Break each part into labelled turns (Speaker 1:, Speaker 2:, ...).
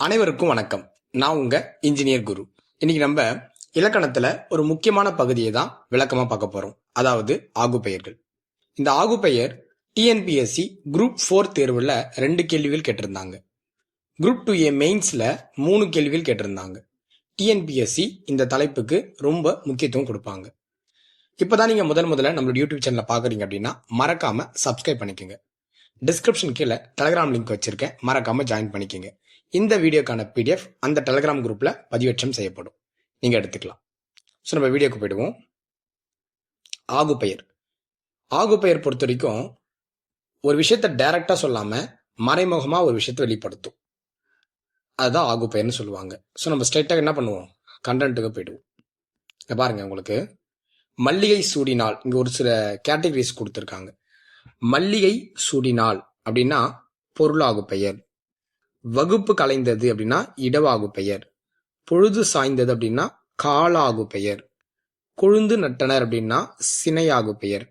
Speaker 1: அனைவருக்கும் வணக்கம். நான் உங்க இன்ஜினியர் குரு. இன்னைக்கு நம்ம இலக்கணத்துல ஒரு முக்கியமான பகுதியை தான் விளக்கமா பார்க்க போறோம். அதாவது ஆகுபெயர்கள். இந்த ஆகுபெயர் டிஎன்பிஎஸ்சி குரூப் 4 தேர்வுல 2 கேள்விகள் கேட்டிருந்தாங்க. குரூப் 2A மெயின்ஸ்ல 3 கேள்விகள் கேட்டிருந்தாங்க. டிஎன்பிஎஸ்சி இந்த தலைப்புக்கு ரொம்ப முக்கியத்துவம் கொடுப்பாங்க. இப்பதான் நீங்க முதல்ல நம்மளோட யூடியூப் சேனலை பாக்குறீங்க அப்படின்னா மறக்காம சப்ஸ்கிரைப் பண்ணிக்கோங்க. டிஸ்கிரிப்ஷன் கீழே டெலிகிராம் லிங்க் வச்சிருக்கேன், மறக்காம ஜாயின் பண்ணிக்கோங்க. இந்த வீடியோக்கான பிடிஎஃப் அந்த டெலிகிராம் குரூப்ல பதிவேற்றம் செய்யப்படும், நீங்க எடுத்துக்கலாம். ஸோ நம்ம வீடியோக்கு போயிடுவோம். ஆகுபெயர். ஆகுபெயர் பொறுத்த வரைக்கும் ஒரு விஷயத்த டைரக்டா சொல்லாம மறைமுகமா ஒரு விஷயத்தை வெளிப்படுத்தும். அதுதான் ஆகுபெயர்னு சொல்லுவாங்க. ஸோ நம்ம ஸ்ட்ரைட்டாக என்ன பண்ணுவோம், கண்டென்ட்டுக்கு போயிடுவோம். இங்க பாருங்க, உங்களுக்கு மல்லிகை சூடினால் இங்க ஒரு சில கேட்டகரிஸ் கொடுத்துருக்காங்க. மல்லிகை சூடினால் அப்படின்னா பொருளாகு பெயர். வகுப்பு கலைந்தது அப்படின்னா இடவாகு பெயர். பொழுது சாய்ந்தது அப்படின்னா காலாகு பெயர். கொழுந்து நட்டனர் அப்படின்னா சினையாகு பெயர்.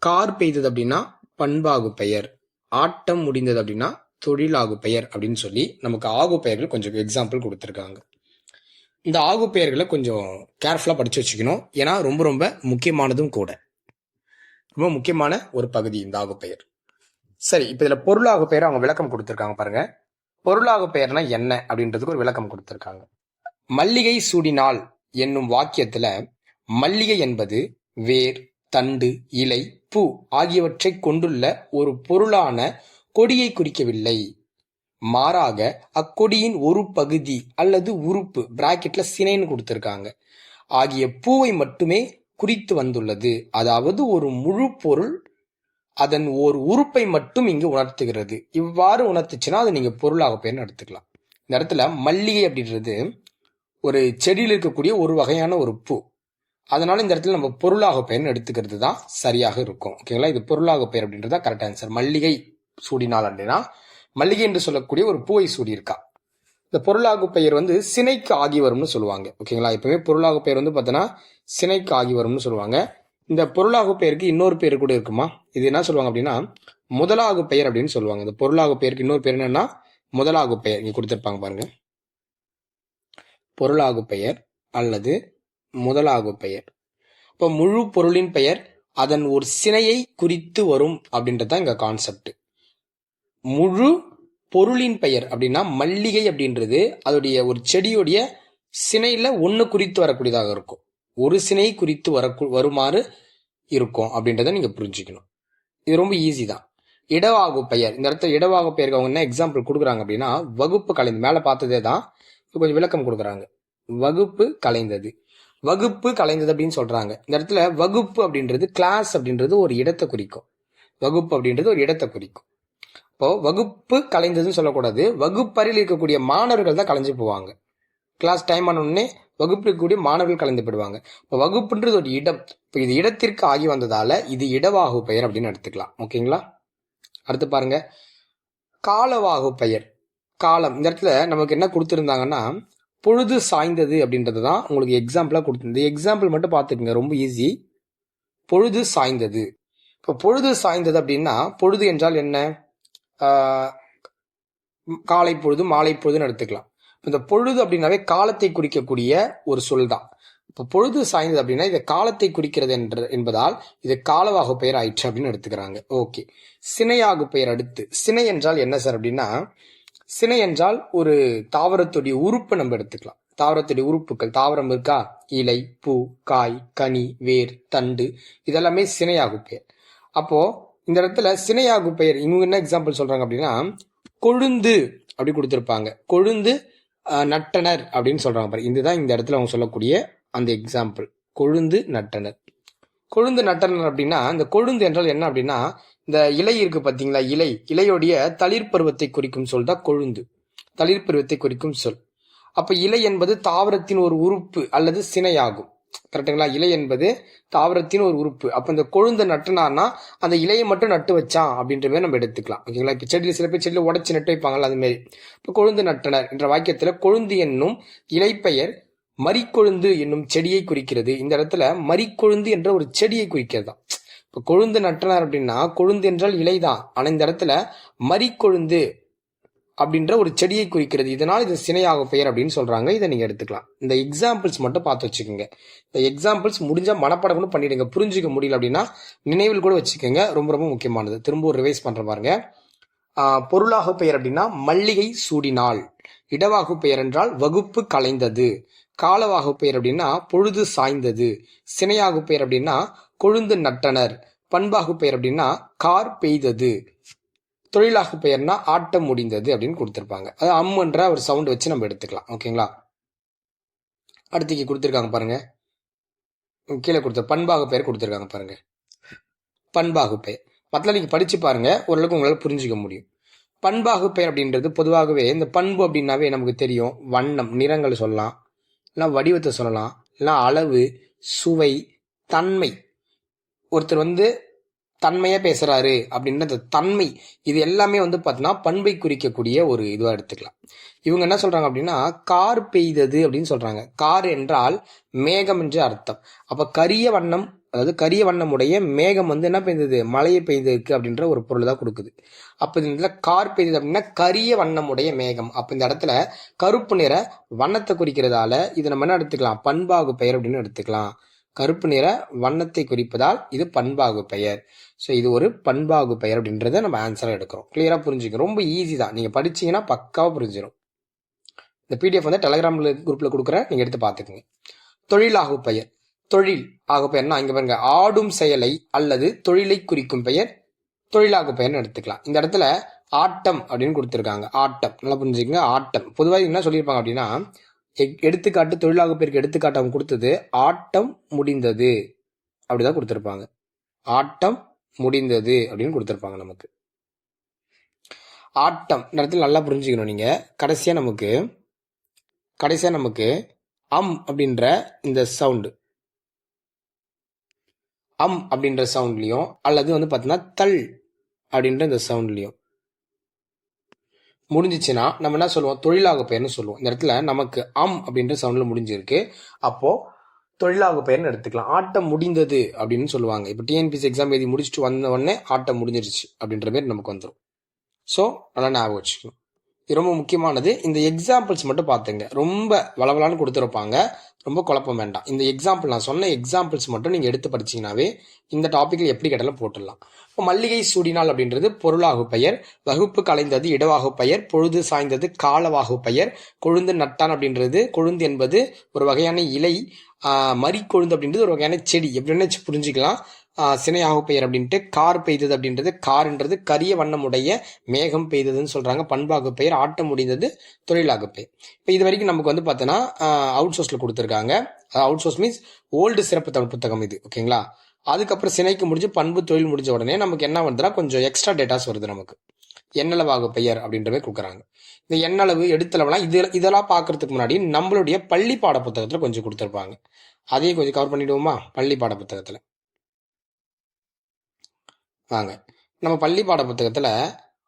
Speaker 1: கார் பெய்தது அப்படின்னா பண்பாகு பெயர். ஆட்டம் முடிந்தது அப்படின்னா தொழிலாகு பெயர் அப்படின்னு சொல்லி நமக்கு ஆகு பெயர்கள் கொஞ்சம் எக்ஸாம்பிள் கொடுத்துருக்காங்க. இந்த ஆகு பெயர்களை கொஞ்சம் கேர்ஃபுல்லா படிச்சு வச்சுக்கணும். ஏன்னா ரொம்ப ரொம்ப முக்கியமானதும் கூட. ரொம்ப முக்கியமான ஒரு பகுதி இந்த ஆகு பெயர். சரி, இப்ப இதுல பொருளாகு பெயர் அவங்க விளக்கம் கொடுத்திருக்காங்க பாருங்க. பொருளாகு பெயர்னா என்ன அப்படின்றதுக்கு ஒரு விளக்கம் கொடுத்திருக்காங்க. மல்லிகை சூடினால் என்னும் வாக்கியத்துல மல்லிகை என்பது வேர், தண்டு, இலை, பூ ஆகியவற்றை கொண்டுள்ள ஒரு பொருளான கொடியை குறிக்கவில்லை. மாறாக அக்கொடியின் ஒரு பகுதி அல்லது உறுப்பு பிராக்கெட்ல சினைன்னு கொடுத்திருக்காங்க ஆகிய பூவை மட்டுமே குறித்து வந்துள்ளது. அதாவது ஒரு முழு பொருள் அதன் ஒரு உறுப்பை மட்டும் இங்கு உணர்த்துகிறது. இவ்வாறு உணர்த்துச்சுன்னா அது நீங்க பொருளாக பெயர்னு எடுத்துக்கலாம். இந்த இடத்துல மல்லிகை அப்படின்றது ஒரு செடியில் இருக்கக்கூடிய ஒரு வகையான ஒரு பூ. அதனால இந்த இடத்துல நம்ம பொருளாக பெயர்னு எடுத்துக்கிறது தான் சரியாக இருக்கும். ஓகேங்களா, இது பொருளாக பெயர் அப்படின்றதா கரெக்ட் ஆன்சர். மல்லிகை சூடினால் அப்படின்னா மல்லிகை என்று சொல்லக்கூடிய ஒரு பூவை சூடி இருக்கா. இந்த பொருளாகு பெயர் சினைக்கு ஆகி வரும்னு சொல்லுவாங்க. ஓகேங்களா, எப்பவுமே பொருளாகு பெயர் பார்த்தோன்னா சினைக்கு ஆகி வரும்னு சொல்லுவாங்க. இந்த பொருளாகு பெயருக்கு இன்னொரு பேர் கூட இருக்குமா, இது என்ன சொல்லுவாங்க அப்படின்னா முதலாகு பெயர் அப்படின்னு சொல்லுவாங்க. இந்த பொருளாகு பெயருக்கு இன்னொரு பேர் என்னன்னா முதலாகு பெயர். இங்க கொடுத்திருப்பாங்க பாருங்க, பொருளாகு பெயர் அல்லது முதலாகு பெயர். இப்போ முழு பொருளின் பெயர் அதன் ஒரு சினையை குறித்து வரும் அப்படின்றதான் இங்க கான்செப்ட். முழு பொருளின் பெயர் அப்படின்னா மல்லிகை அப்படின்றது அதோடைய ஒரு செடியுடைய சினையில ஒண்ணு குறித்து வரக்கூடியதாக இருக்கும். ஒரு சினை குறித்து வருமாறு இருக்கும் அப்படின்றத நீங்க புரிஞ்சுக்கணும். இது ரொம்ப ஈஸி தான். இடவாகு பெயர். இந்த இடத்துல இடவாகு பெயருக்கு அவங்க என்ன எக்ஸாம்பிள் கொடுக்குறாங்க அப்படின்னா வகுப்பு கலைந்து, மேல பார்த்ததே தான் கொஞ்சம் விளக்கம் கொடுக்குறாங்க. வகுப்பு கலைந்தது, வகுப்பு கலைந்தது அப்படின்னு சொல்றாங்க. இந்த இடத்துல வகுப்பு அப்படின்றது கிளாஸ் அப்படின்றது ஒரு இடத்தை குறிக்கும். வகுப்பு அப்படின்றது ஒரு இடத்தை குறிக்கும். இப்போ வகுப்பு கலைந்ததுன்னு சொல்லக்கூடாது, வகுப்பறையில் இருக்கக்கூடிய மாணவர்கள் தான் கலைஞ்சு போவாங்க. கிளாஸ் டைம் ஆன உடனே வகுப்பில் இருக்கக்கூடிய மாணவர்கள் கலந்து போயிடுவாங்க. இப்போ வகுப்புன்றது ஒரு இடம். இப்போ இது இடத்திற்கு ஆகி வந்ததால இது இடவாகு பெயர் அப்படின்னு எடுத்துக்கலாம். ஓகேங்களா, அடுத்து பாருங்க, காலவாகு பெயர். காலம். இந்த இடத்துல நமக்கு என்ன கொடுத்துருந்தாங்கன்னா பொழுது சாய்ந்தது அப்படின்றது தான் உங்களுக்கு எக்ஸாம்பிளா கொடுத்துருந்தது. எக்ஸாம்பிள் மட்டும் பார்த்துக்குங்க, ரொம்ப ஈஸி. பொழுது சாய்ந்தது. இப்போ பொழுது சாய்ந்தது அப்படின்னா பொழுது என்றால் என்ன, காலை பொழுது மாலை பொழுதுன்னு எடுத்துக்கலாம். இந்த பொழுது அப்படின்னாவே காலத்தை குறிக்கக்கூடிய ஒரு சொல் தான். இப்போ பொழுது சாய்ந்தது அப்படின்னா இதை காலத்தை குறிக்கிறது என்பதால் இது காலவாகு பெயர் ஆயிற்று அப்படின்னு எடுத்துக்கிறாங்க. ஓகே, சினையாகு பெயர். அடுத்து சினை என்றால் என்ன சார் அப்படின்னா, சினை என்றால் ஒரு தாவரத்துடைய உறுப்பை நம்ம எடுத்துக்கலாம். தாவரத்துடைய உறுப்புகள், தாவரம் இருக்கா, இலை, பூ, காய், கனி, வேர், தண்டு, இதெல்லாமே சினையாகு பெயர். அப்போ இந்த இடத்துல சினையாகு பெயர் இவங்க என்ன எக்ஸாம்பிள் சொல்றாங்க அப்படின்னா கொழுந்து அப்படி கொடுத்திருப்பாங்க. கொழுந்து நட்டனர் அப்படின்னு சொல்றாங்க பாரு. இதுதான் இந்த இடத்துல அவங்க சொல்லக்கூடிய அந்த எக்ஸாம்பிள். கொழுந்து நட்டனர். கொழுந்து நட்டனர் அப்படின்னா இந்த கொழுந்து என்றால் என்ன அப்படின்னா இந்த இலை இருக்கு பாத்தீங்களா, இலையோடைய தளிர் பருவத்தை குறிக்கும் சொல் தான் கொழுந்து. தளிர் பருவத்தை குறிக்கும் சொல். அப்ப இலை என்பது தாவரத்தின் ஒரு உறுப்பு அல்லது சினையாகும். கரெக்டுங்களா, இலை என்பது தாவரத்தின் ஒரு உறுப்பு. அப்ப இந்த கொழுந்து நட்டுனார்னா அந்த இலையை மட்டும் நட்டு வச்சான் அப்படின்ற மாதிரி நம்ம எடுத்துக்கலாம். ஓகேங்களா, இப்ப செடியில் சில பேர் செடியில உடச்சு நட்டு வைப்பாங்கல்ல, அது மாதிரி. இப்ப கொழுந்து நட்டனர் என்ற வாக்கியத்துல கொழுந்து என்னும் இலைப்பெயர் மரிக்கொழுந்து என்னும் செடியை குறிக்கிறது. இந்த இடத்துல மரிக்கொழுந்து என்ற ஒரு செடியை குறிக்கிறதா. இப்ப கொழுந்து நட்டனர் அப்படின்னா கொழுந்து என்றால் இலைதான். ஆனா இந்த இடத்துல மரிக்கொழுந்து அப்படின்ற ஒரு செடியை குறிக்கிறது. இதனால் இது சினையாகு பெயர் அப்படின்னு சொல்றாங்க. இதை நீங்க எடுத்துக்கலாம். இந்த எக்ஸாம்பிள்ஸ் மட்டும் பார்த்து வச்சுக்கோங்க. இந்த எக்ஸாம்பிள்ஸ் முடிஞ்சா மனப்பாடம் கூட பண்ணிடுங்க. புரிஞ்சுக்க முடியல அப்படின்னா நினைவில் கூட வச்சுக்கோங்க. ரொம்ப ரொம்ப முக்கியமானது. திரும்ப ஒரு ரிவைஸ் பண்ற பாருங்க. பொருளாகு பெயர் அப்படின்னா மல்லிகை சூடினாள். இடவாகு பெயர் என்றால் வகுப்பு கலைந்தது. காலவாகு பெயர் அப்படின்னா பொழுது சாய்ந்தது. சினையாகு பெயர் அப்படின்னா கொழுந்து நட்டனர். பண்பாகு பெயர் அப்படின்னா கார் பெய்தது. தொழிலாகு பெயர்னா ஆட்டம் முடிந்தது அப்படின்னு கொடுத்திருப்பாங்க. அது அம்முன்ற ஒரு சவுண்ட் வச்சு நம்ம எடுத்துக்கலாம். ஓகேங்களா? அடுத்து கொடுத்திருக்காங்க பாருங்க. கீழே கொடுத்த பண்பாகு பெயர் கொடுத்திருக்காங்க பாருங்க. பண்பாகு பெயர் மத்தில நீங்க படிச்சு பாருங்க, ஓரளவுக்கு உங்களால புரிஞ்சுக்க முடியும். பண்பாகு பெயர் அப்படின்றது பொதுவாகவே இந்த பண்பு அப்படின்னாவே நமக்கு தெரியும். வண்ணம், நிறங்கள் சொல்லலாம், இல்லை வடிவத்தை சொல்லலாம், இல்லை அளவு, சுவை, தன்மை. ஒருத்தர் தன்மையா பேசுறாரு அப்படின்ற தன்மை, இது எல்லாமே பார்த்தீங்கன்னா பண்பை குறிக்கக்கூடிய ஒரு இதுவா எடுத்துக்கலாம். இவங்க என்ன சொல்றாங்க அப்படின்னா கார் பெய்தது அப்படின்னு சொல்றாங்க. கார் என்றால் மேகம் என்று அர்த்தம். அப்ப கரிய வண்ணம், அதாவது கரிய வண்ணமுடைய மேகம் என்ன பெய்தது, மழையை பெய்ததுக்கு அப்படின்ற ஒரு பொருள் தான் கொடுக்குது. அப்ப இந்த இடத்துல கார் பெய்தது அப்படின்னா கரிய வண்ணமுடைய மேகம். அப்ப இந்த இடத்துல கருப்பு நிற வண்ணத்தை குறிக்கிறதால இது நம்ம என்ன எடுத்துக்கலாம், பண்பாகு பெயர் அப்படின்னு எடுத்துக்கலாம். கருப்பு நிற வண்ணத்தை குறிப்பதால் இது பண்பாகு பெயர். ஸோ இது ஒரு பண்பாகு பெயர் அப்படின்றத நம்ம ஆன்சரா எடுக்கிறோம். கிளியரா புரிஞ்சுக்கணும். ரொம்ப ஈஸி தான். நீங்க படிச்சீங்கன்னா பக்காவா புரிஞ்சிடும். இந்த பிடிஎஃப் டெலிகிராம் குரூப்ல கொடுக்குற, நீங்க எடுத்து பார்த்துக்கோங்க. தொழிலாகு பெயர். தொழில் ஆகு பெயர்னா இங்க பாருங்க, ஆடும் செயலை அல்லது தொழிலை குறிக்கும் பெயர் தொழிலாகு பெயர்னு எடுத்துக்கலாம். இந்த இடத்துல ஆட்டம் அப்படின்னு கொடுத்துருக்காங்க. ஆட்டம் நல்லா புரிஞ்சுக்கங்க. ஆட்டம் பொதுவாக என்ன சொல்லியிருப்பாங்க அப்படின்னா, எடுத்துக்காட்டு தொழிலாகு பெயருக்கு எடுத்துக்காட்டு அவங்க கொடுத்தது ஆட்டம் முடிந்தது அப்படிதான் கொடுத்திருப்பாங்க. ஆட்டம் முடிந்தது அப்படின்னு கொடுத்திருப்பாங்க. நமக்கு ஆட்டம் இந்த இடத்துல நல்லா புரிஞ்சுக்கணும். நீங்க கடைசியா நமக்கு அம் அப்படின்ற இந்த சவுண்டு, அம் அப்படின்ற சவுண்ட்லயும் அல்லது பாத்தீங்கன்னா தல் அப்படின்ற இந்த சவுண்ட்லயும் முடிஞ்சிச்சுன்னா நம்ம என்ன சொல்லுவோம், தொழிலாகு பெயர்னு சொல்லுவோம். இந்த இடத்துல நமக்கு அம் அப்படின்ற சவுண்ட்ல முடிஞ்சிருக்கு. அப்போ தொழிலாகு பெயர்னு எடுத்துக்கலாம். ஆட்டம் முடிந்தது அப்படின்னு சொல்லுவாங்க. இப்போ டிஎன்பிஎஸ்சி எக்ஸாம் எழுதி முடிச்சுட்டு வந்த உடனே ஆட்டம் முடிஞ்சிருச்சு அப்படின்ற மாதிரி நமக்கு வந்துடும். ஸோ நல்லா ஞாபகம் வச்சுக்கணும். இது ரொம்ப முக்கியமானது. இந்த எக்ஸாம்பிள்ஸ் மட்டும் பார்த்துங்க. ரொம்ப வளவலான்னு கொடுத்துருப்பாங்க, ரொம்ப குழப்பம் வேண்டாம். இந்த எக்ஸாம்பிள் நான் சொன்ன எக்ஸாம்பிள்ஸ் மட்டும் நீங்கள் எடுத்து படிச்சீங்கன்னாவே இந்த டாப்பிக்கில் எப்படி கேட்டாலும் போட்டுடலாம். இப்போ மல்லிகை சூடினால் அப்படின்றது பொருளாகு பெயர். வகுப்பு கலைந்தது இடவாகு பெயர். பொழுது சாய்ந்தது காலவாகு பெயர். கொழுந்து நட்டான் அப்படின்றது, கொழுந்து என்பது ஒரு வகையான இலை. மறி கொழுந்து அப்படின்றது ஒரு வகையான செடி. எப்படின்னு புரிஞ்சுக்கலாம். சினையாகு பெயர் அப்படின்ட்டு கார் பெய்தது அப்படின்றது, கார்ன்றது கரிய வண்ணமுடைய மேகம் பெய்ததுன்னு சொல்றாங்க. பண்பாகு பெயர். ஆட்டம் முடிந்தது தொழிலாகு பெயர். இப்போ இது வரைக்கும் நமக்கு பார்த்தோன்னா அவுட் சோர்ஸ்ல கொடுத்துருக்காங்க. அவுட் சோர்ஸ் மீன்ஸ் ஓல்டு சிறப்பு தமிழ் புத்தகம் இது. ஓகேங்களா? அதுக்கப்புறம் சினைக்கு முடிஞ்சு பண்பு தொழில் முடிஞ்ச உடனே நமக்கு என்ன வருதுன்னா கொஞ்சம் எக்ஸ்ட்ரா டேட்டாஸ் வருது. நமக்கு எண்ணளவாகு பெயர் அப்படின்ற மாதிரி கொடுக்குறாங்க. இந்த எண்ணளவு எடுத்தளவுலாம் இதெல்லாம் பார்க்கறதுக்கு முன்னாடி நம்மளுடைய பள்ளி பாட புத்தகத்துல கொஞ்சம் கொடுத்துருப்பாங்க. அதையும் கொஞ்சம் கவர் பண்ணிடுவோமா? பள்ளி பாட புத்தகத்துல வாங்க. நம்ம பள்ளி பாட புத்தகத்துல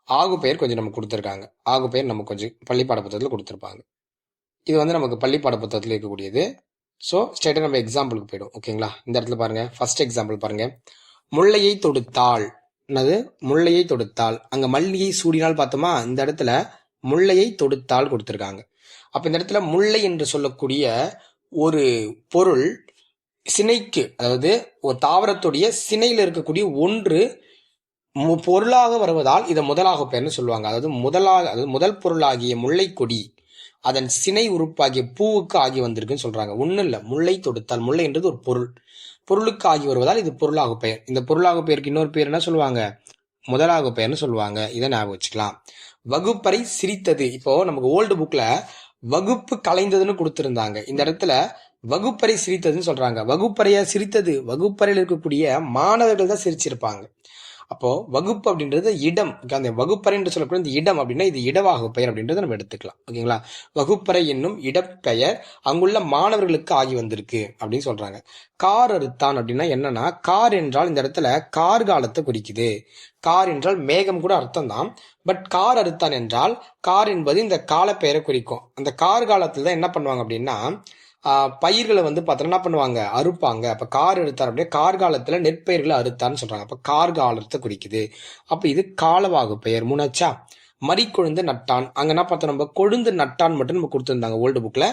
Speaker 1: ஆகு பெயர் கொஞ்சம் நமக்கு கொடுத்துருக்காங்க. ஆகு பெயர் நமக்கு கொஞ்சம் பள்ளி பாட புத்தகத்துல கொடுத்துருப்பாங்க. இது நமக்கு பள்ளி பாட புத்தகத்துல இருக்கக்கூடியது. ஸோ ஸ்ட்ரெயிட்டாக நம்ம எக்ஸாம்பிளுக்கு போயிடும். ஓகேங்களா? இந்த இடத்துல பாருங்க, ஃபர்ஸ்ட் எக்ஸாம்பிள் பாருங்க. முல்லையை தொடுத்தாள். என்னது? முல்லையை தொடுத்தாள். அங்க மல்லிகை சூடினால் பார்த்தோமா, இந்த இடத்துல முல்லையை தொடுத்தாள் கொடுத்துருக்காங்க. அப்ப இந்த இடத்துல முல்லை என்று சொல்லக்கூடிய ஒரு பொருள் சினைக்கு, அதாவது ஒரு தாவரத்துடைய சினையில் இருக்கக்கூடிய ஒன்று பொருளாக வருவதால் இதை முதலாக பெயர்னு சொல்லுவாங்க. அதாவது முதல் பொருளாகிய முல்லை கொடி அதன் சினை உறுப்பாகிய பூவுக்கு ஆகி வந்திருக்குன்னு சொல்றாங்க. ஒன்னும் இல்ல, முல்லை தொடுத்தால். முல்லை என்றது ஒரு பொருளுக்கு ஆகி வருவதால் இது பொருளாக பெயர். இந்த பொருளாக பெயருக்கு இன்னொரு பேர் என்ன சொல்லுவாங்க? முதலாக பெயர்னு சொல்லுவாங்க. இதை ஞாபகம் வச்சுக்கலாம். வகுப்பறை சிரித்தது. இப்போ நமக்கு ஓல்டு புக்ல வகுப்பு கலைந்ததுன்னு கொடுத்திருந்தாங்க. இந்த இடத்துல வகுப்பறை சிரித்ததுன்னு சொல்றாங்க. வகுப்பறையா சிரித்தது? வகுப்பறையில் இருக்கக்கூடிய மாணவர்கள் தான் சிரிச்சிருப்பாங்க. அப்போ வகுப்பு அப்படின்றது இடம். அந்த வகுப்பறை என்று சொல்லக்கூடிய இந்த இடம் அப்படின்னா இது இடவாகு பெயர் அப்படின்றத நம்ம எடுத்துக்கலாம். ஓகேங்களா? வகுப்பறை என்னும் இடப்பெயர் அங்குள்ள மாணவர்களுக்கு ஆகி வந்திருக்கு அப்படின்னு சொல்றாங்க. கார் அறுத்தான் அப்படின்னா என்னன்னா, கார் என்றால் இந்த இடத்துல கார்காலத்தை குறிக்குது. கார் என்றால் மேகம் கூட அர்த்தம் தான். பட் கார் அறுத்தான் என்றால் கார் என்பது இந்த கால பெயரை குறிக்கும். அந்த கார்காலத்துல தான் என்ன பண்ணுவாங்க அப்படின்னா பயிர்களை பார்த்தோன்னா என்ன பண்ணுவாங்க? அறுப்பாங்க. அப்ப கார் எடுத்தார் அப்படியே கார்காலத்துல நெற்பயிர்களை அறுத்தான்னு சொல்றாங்க. அப்ப கார்காலத்தை குறிக்குது. அப்ப இது காலவாகு பெயர். மூணாச்சா? மறிக்கொழுந்து நட்டான். அங்க என்ன பார்த்தோம், நம்ம கொழுந்து நட்டான் மட்டும் நம்ம கொடுத்துருந்தாங்க ஓல்டு புக்ல.